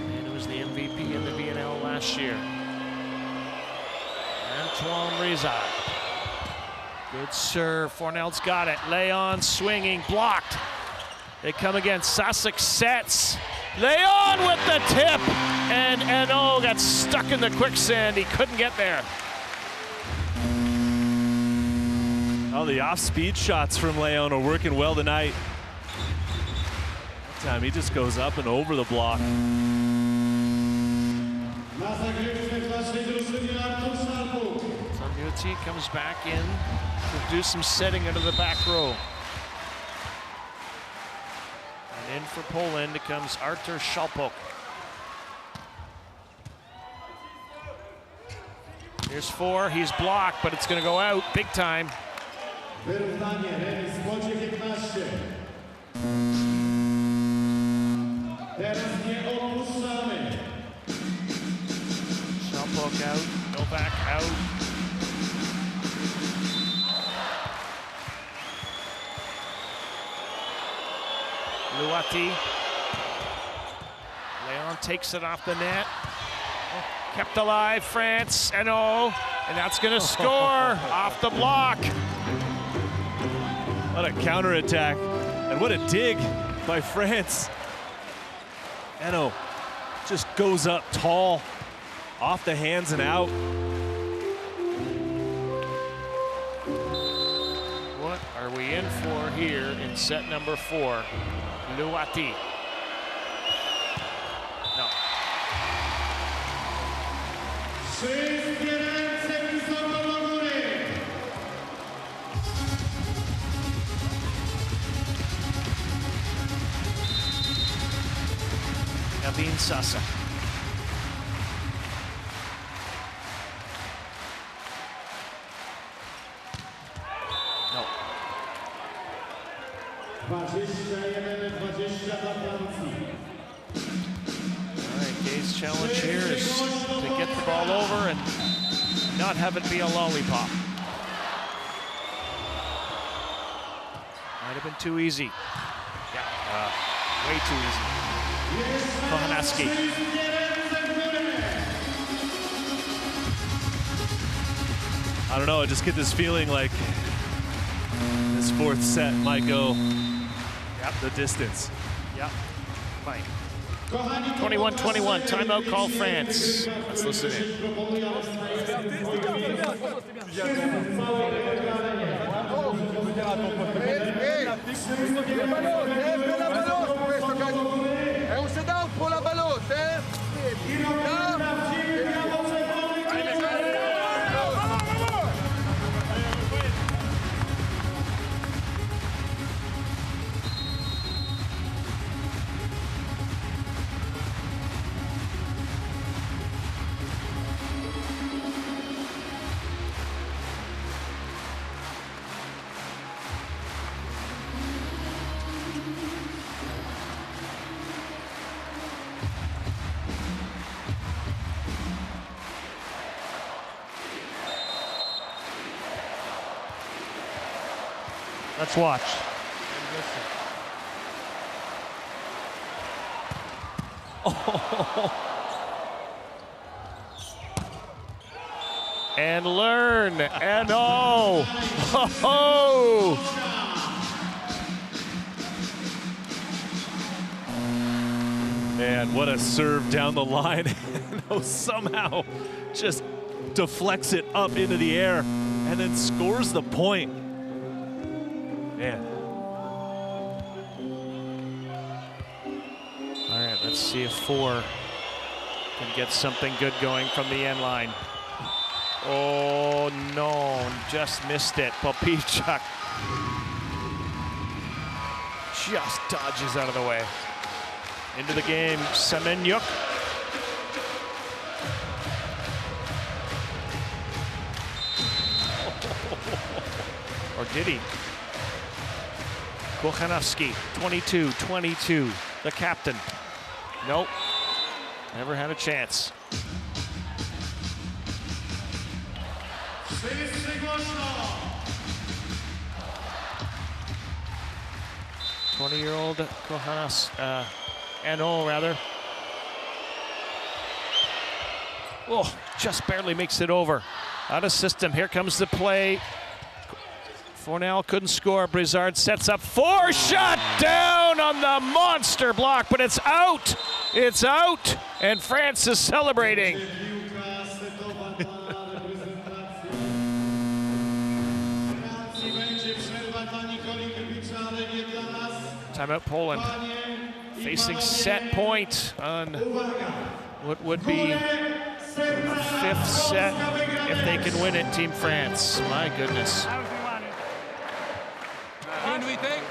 And it was the MVP in the VNL last year. Antoine Riza. Good serve. VNL's got it. Leon swinging, blocked. They come again. Sasek sets. Leon with the tip, and Eno got stuck in the quicksand. He couldn't get there.
Oh, the off-speed shots from Leon are working well tonight. That time he just goes up and over the block.
Zamuti comes back in to do some setting into the back row. In for Poland comes Artur Szalpok. Here's 4, he's blocked, but it's going to go out big time. Szalpok out, Novak out. Luati. Leon takes it off the net. Kept alive, France, and that's going to score off the block.
What a counterattack, and what a dig by France. Eno just goes up tall, off the hands and out.
What are we in for here in set number 4? Luati. No. Navin Sasek. No.
21-20 dla Francji.
All right, Gay's challenge here is to get the ball over and not have it be a lollipop. Might have been too easy. Yeah, way too easy. Kohanaski.
I don't know, I just get this feeling like this 4th set might go the distance.
Yep, fine. 21-21, timeout call France. Let's listen in.
È un setup con la balotte,
Let's watch. Oh. And learn, and
Man, what a serve down the line. Somehow just deflects it up into the air and then scores the point. Man.
All right, let's see if 4 can get something good going from the end line. Oh no, just missed it. Popijak just dodges out of the way. Into the game, Semenyuk. Or did he? Kochanowski, 22-22, the captain. Nope, never had a chance. 20-year-old Kohanas, Ano rather. Oh, just barely makes it over. Out of system, here comes the play. VNL couldn't score, Brizard sets up 4, shot down on the monster block, but it's out! It's out, and France is celebrating. Timeout Poland, facing set point on what would be a 5th set if they can win it, Team France. My goodness.
Can we take?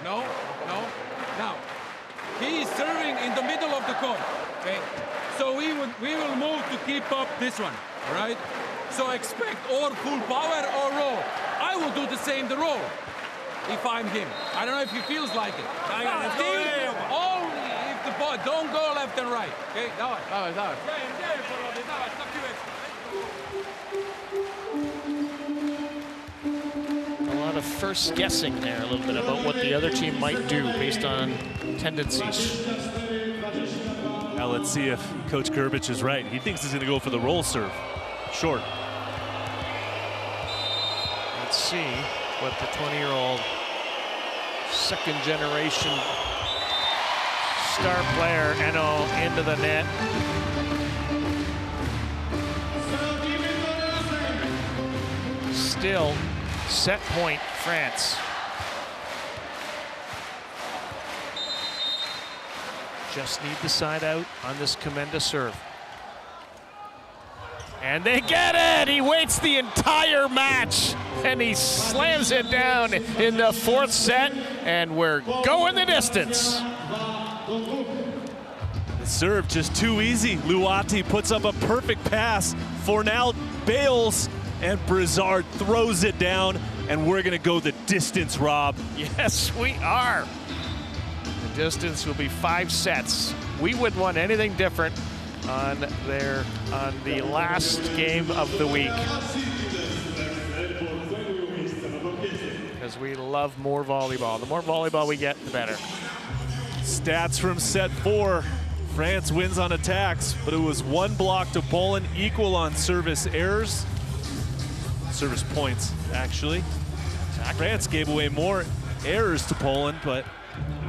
No, no. Now, he is serving in the middle of the court, okay? So we will move to keep up this one, all right? So expect or full power or roll. I will do the same, the roll. If I'm him. I don't know if he feels like it. Only if the ball, don't go left and right. Okay, dawaj.
A lot of first guessing there, a little bit about what the other team might do based on tendencies.
Now let's see if Coach Grbić is right. He thinks he's going to go for the roll serve. Short.
Let's see what the 20-year-old second generation star player, Eno, into the net. Still, set point, France. Just need the side out on this Komenda serve. And they get it! He waits the entire match, and he slams it down in the 4th set, and we're going the distance.
The serve just too easy. Luati puts up a perfect pass. VNL bails, and Brizard throws it down, and we're gonna go the distance, Rob.
Yes, we are. The distance will be 5 sets. We wouldn't want anything different on the last game of the week, because we love more volleyball. The more volleyball we get, the better.
Stats from set 4. France wins on attacks, but it was 1 block to Poland, equal on service errors. Service points, actually. France gave away more errors to Poland, but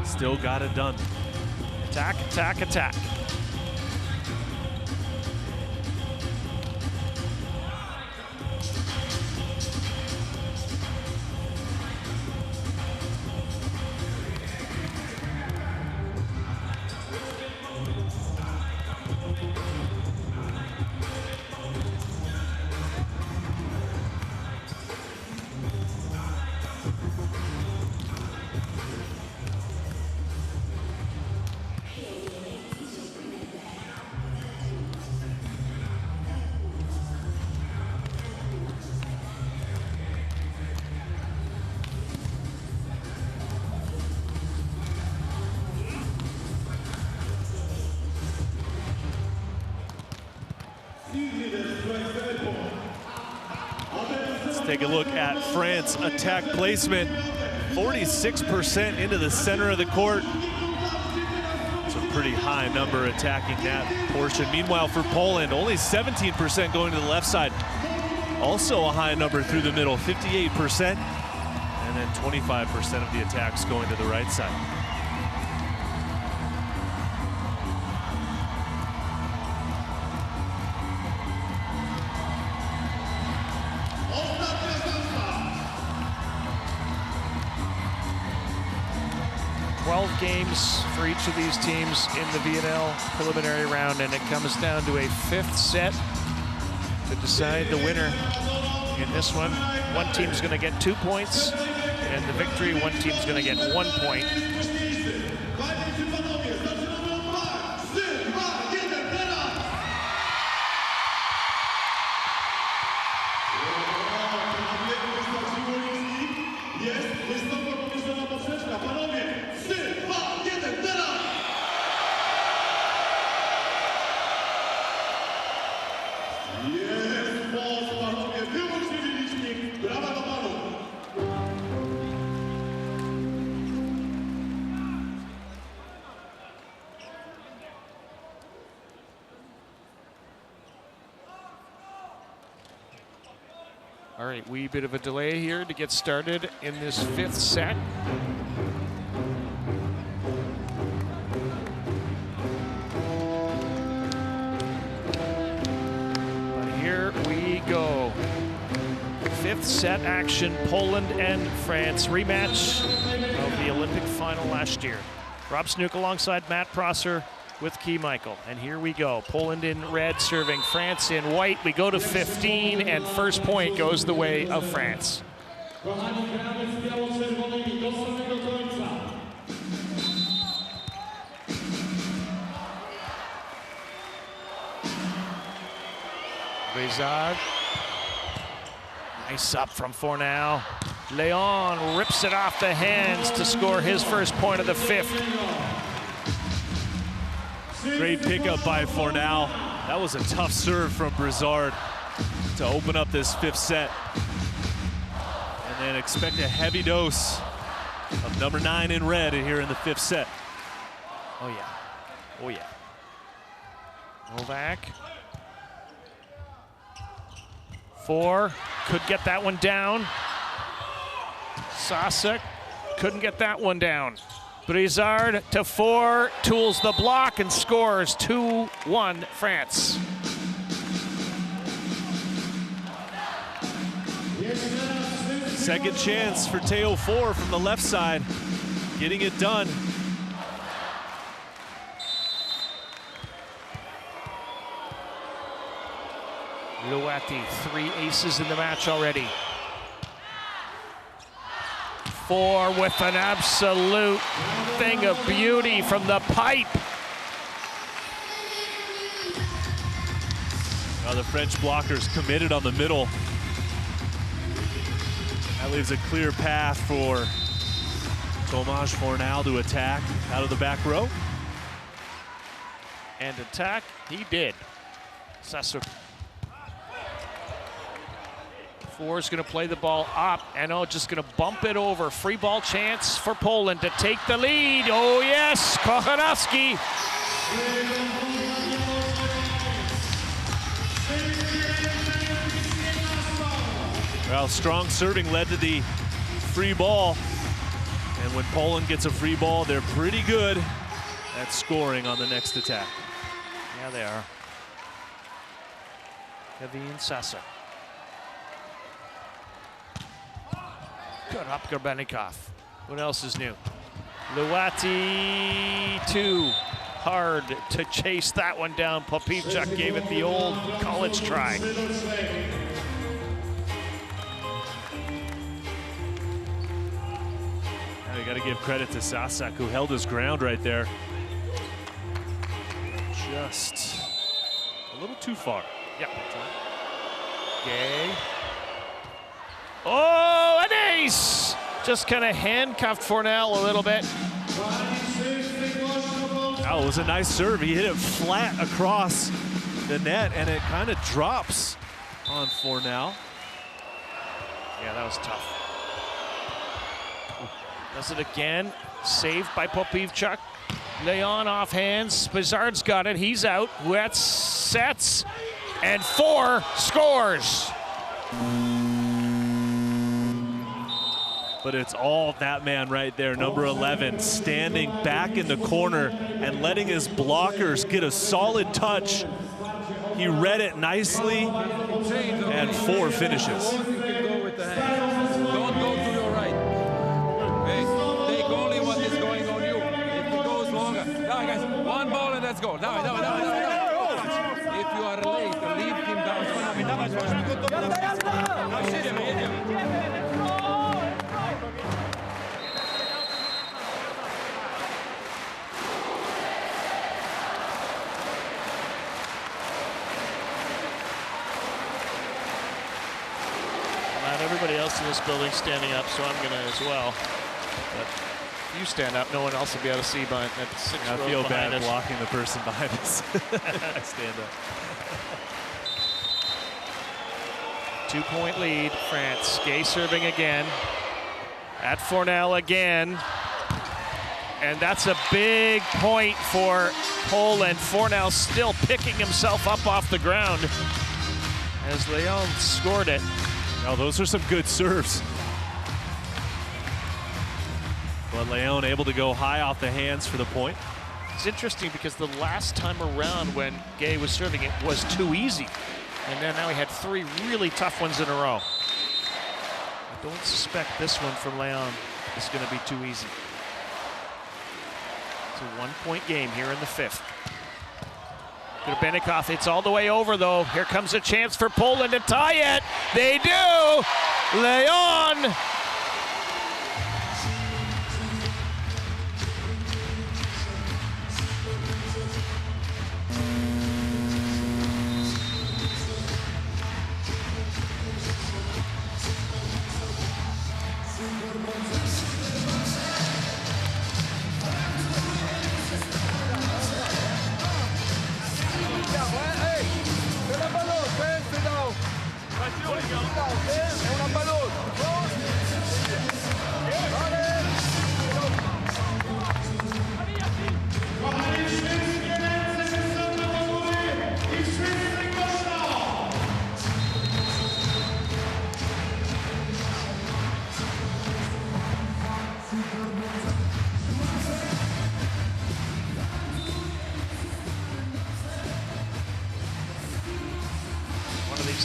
still got it done.
Attack, attack, attack.
Take a look at France attack placement. 46% into the center of the court. It's a pretty high number attacking that portion. Meanwhile, for Poland, only 17% going to the left side. Also a high number through the middle, 58%. And then 25% of the attacks going to the right side.
games for each of these teams in the VNL preliminary round, and it comes down to a 5th set to decide the winner in this one. One team's going to get 2 points, and the victory, one team's going to get 1 point. All right, wee bit of a delay here to get started in this 5th set. But here we go. 5th set action, Poland and France. Rematch of the Olympic final last year. Rob Snook alongside Matt Prosser with Key Michael. And here we go. Poland in red serving France in white. We go to 15, and first point goes the way of France. Rezard. Nice up from Fornal. Leon rips it off the hands to score his first point of the 5th.
Great pickup by Fornal. That was a tough serve from Brizard to open up this 5th set. And then expect a heavy dose of number 9 in red here in the 5th set.
Oh yeah, oh yeah. Novak. 4, could get that one down. Sasek couldn't get that one down. Brizard to 4, tools the block and scores 2-1 France.
Second chance for Teo 4 from the left side, getting it done.
Luati, 3 aces in the match already. 4 with an absolute thing of beauty from the pipe.
Now the French blockers committed on the middle. That leaves a clear path for Tomasz Fornal to attack out of the back row.
And attack, he did. Sasuk. 4 is going to play the ball up, and just going to bump it over. Free ball chance for Poland to take the lead. Oh yes, Kochanowski.
Well, strong serving led to the free ball. And when Poland gets a free ball, they're pretty good at scoring on the next attack.
Yeah, they are. Kevin Sasa. Good up, Gorbenikov. What else is new? Luati, 2. Hard to chase that one down. Popivchuk gave it the old college try.
Now you got to give credit to Sasak, who held his ground right there. Just a little too far.
Yeah. Gay. Oh, an ace! Just kind of handcuffed Fornal a little bit.
Oh, it was a nice serve. He hit it flat across the net, and it kind of drops on Fornal.
Yeah, that was tough. Does it again. Saved by Popivchuk. Leon off hands. Brizard's got it. He's out. Wetz sets. And 4 scores.
But it's all that man right there, number 11, standing back in the corner and letting his blockers get a solid touch. He read it nicely, and 4 finishes.
Don't go to your right. Hey, take only what is going on you. let's go. Dawaj. If you are late, leave him down.
Not everybody else in this building standing up, so I'm going to as well. But if you stand up, no one else will be able to see behind that 6 rows
I feel
behind
bad
us.
blocking the person behind us. Stand up.
2-point lead, France. Gay serving again. At Fornell again. And that's a big point for Poland. Fornell still picking himself up off the ground as Leon scored it.
Now those are some good serves. But Leon able to go high off the hands for the point.
It's interesting because the last time around when Gay was serving it was too easy. And then now he had 3 really tough ones in a row. I don't suspect this one from Leon is going to be too easy. It's a 1-point game here in the 5th. Benikoff, it's all the way over though. Here comes a chance for Poland to tie it. They do! Leon!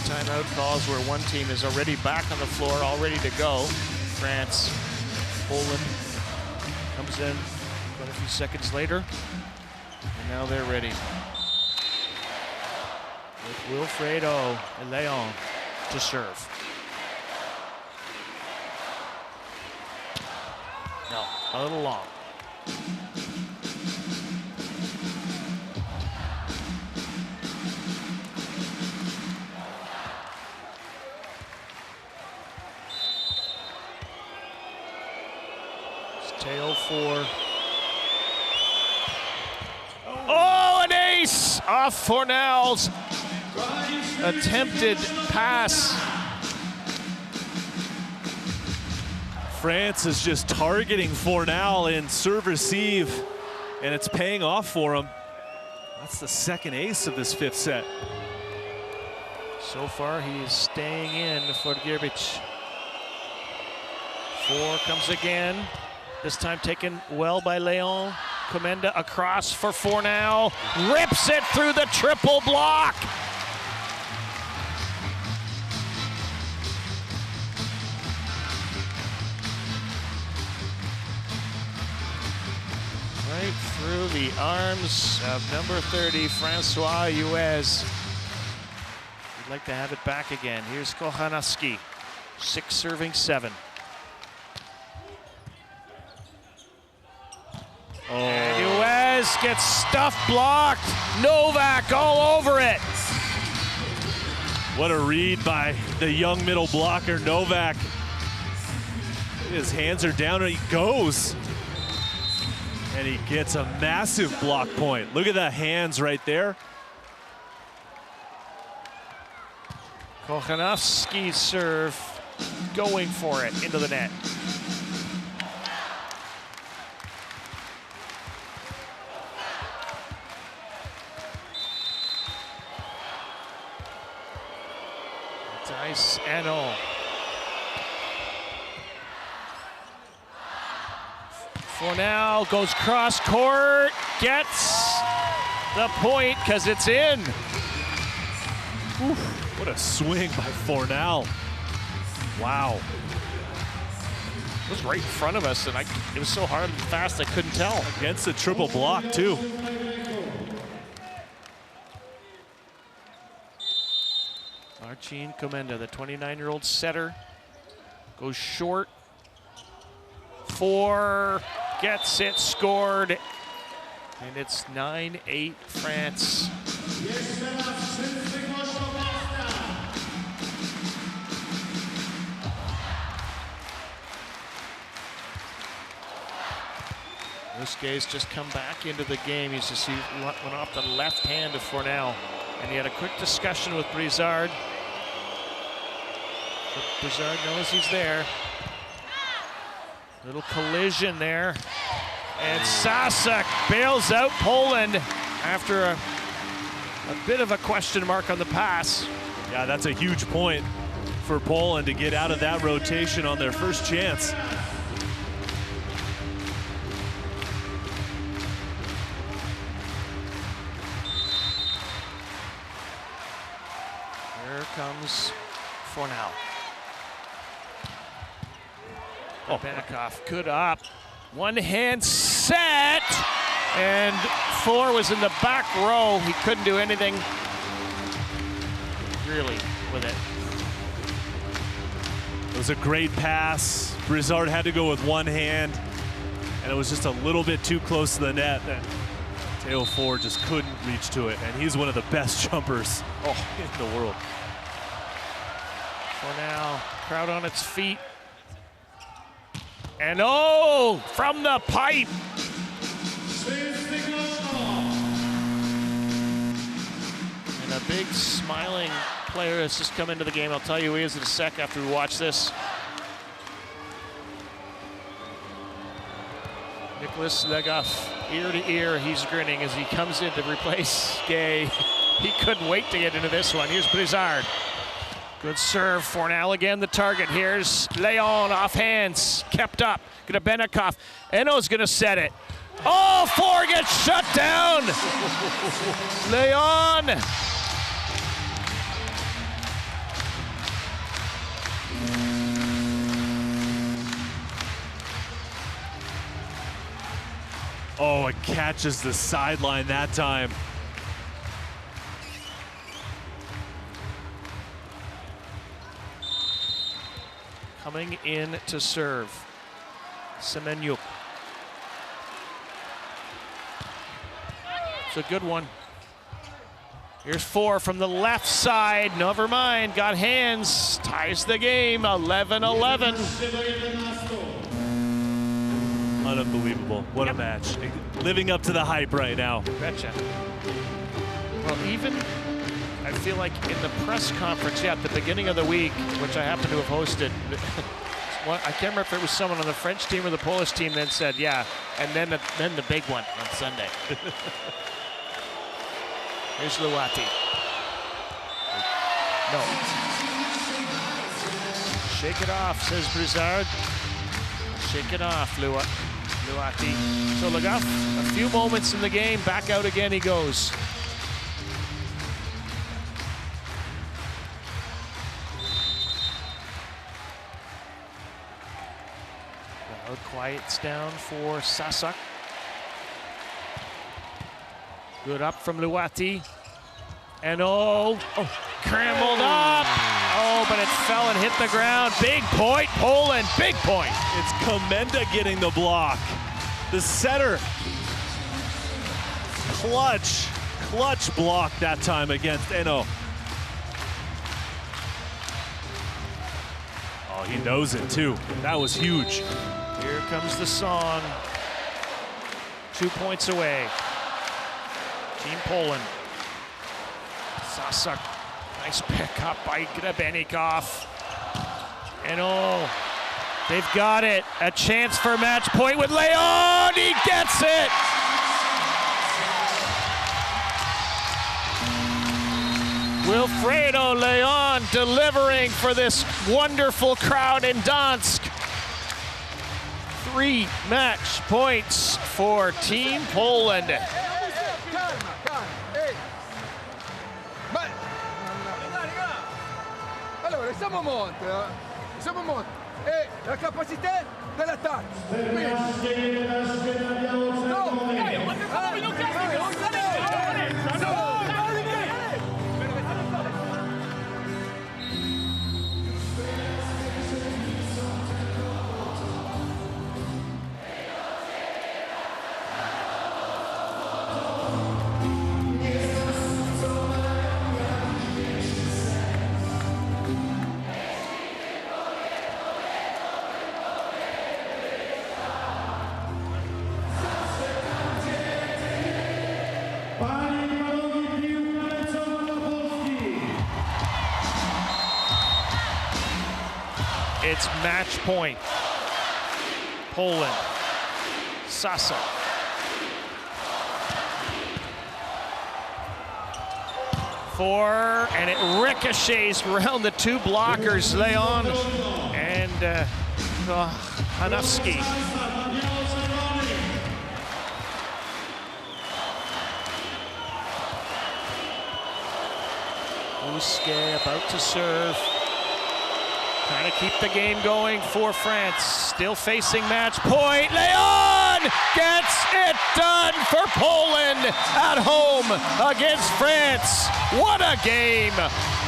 Timeout calls where one team is already back on the floor, all ready to go. France, Poland comes in but a few seconds later, and now they're ready. With Wilfredo and Leon to serve. No, a little long. Tail for. Oh, an ace off Fornell's attempted pass.
France is just targeting Fornell in serve receive, and it's paying off for him. That's the 2nd ace of this 5th set.
So far, he is staying in for Gierbic. 4 comes again. This time taken well by Leon. Komenda across for Fornell. Rips it through the triple block. Right through the arms of number 30, Francois Huez. We'd like to have it back again. Here's Kochanowski. 6 serving 7.
Oh.
And Huez gets stuff blocked. Novak all over it.
What a read by the young middle blocker, Novak. His hands are down and he goes. And he gets a massive block point. Look at the hands right there.
Kochanowski's serve going for it into the net. Dice and all. Fornell goes cross court, gets the point because it's in.
Oof, what a swing by Fornell. Wow.
It was right in front of us, and it was so hard and fast I couldn't tell.
Against the triple block, too.
Marcin Komenda, the 29-year-old setter, goes short. 4, gets it, scored, and it's 9-8 France. Busquets just come back into the game. He went off the left hand of Fornal, and he had a quick discussion with Brizard. But Brizard knows he's there. Little collision there. And Sasek bails out Poland after a bit of a question mark on the pass.
Yeah, that's a huge point for Poland to get out of that rotation on their first chance.
Here comes Fornal. Oh, Benikov, good up. One hand set, and 4 was in the back row. He couldn't do anything really with it.
It was a great pass. Brizard had to go with one hand, and it was just a little bit too close to the net. And Teo 4 just couldn't reach to it, and he's one of the best jumpers in the world.
Fornal, crowd on its feet. And oh, from the pipe. And a big smiling player has just come into the game. I'll tell you who he is in a sec after we watch this. Nicholas Legoff, ear to ear, he's grinning as he comes in to replace Gay. He couldn't wait to get into this one. Here's Brizard. Good serve, Fornal again, the target. Here's Leon off hands, kept up. Gonna Benikov, Eno's gonna set it. Oh, 4 gets shut down. Leon.
Oh, it catches the sideline that time.
Coming in to serve, Semenyuk. It's a good one. Here's 4 from the left side. Never mind, got hands, ties the game, 11-11.
Unbelievable, what a match. Living up to the hype right now.
Betcha. Well, even I feel like in the press conference, at the beginning of the week, which I happen to have hosted, I can't remember if it was someone on the French team or the Polish team that said, yeah, and then the big one on Sunday. Here's Luati. No. Shake it off, says Brizard. Shake it off, Luati. So Legoff, a few moments in the game, back out again he goes. Crowd quiets down for Sasak. Good up from Luati. And scrambled up. Oh, but it fell and hit the ground. Big point, Poland, big point.
It's Komenda getting the block. The setter, clutch block that time against Eno. Oh, he knows it too. That was huge.
Here comes the song. 2 points away. Team Poland. Sasak, nice pickup by Benikov. And they've got it. A chance for match point with Leon. He gets it. Wilfredo Leon delivering for this wonderful crowd in Gdańsk. 3 match points for Team Poland.
Allora, siamo a monte, e la capacità dell'attacco.
It's match point. Poland. Sasa. And it ricochets around the two blockers, Leon and Hanowski. Bousquet about to serve. Trying to keep the game going for France. Still facing match point. Leon gets it done for Poland at home against France. What a game!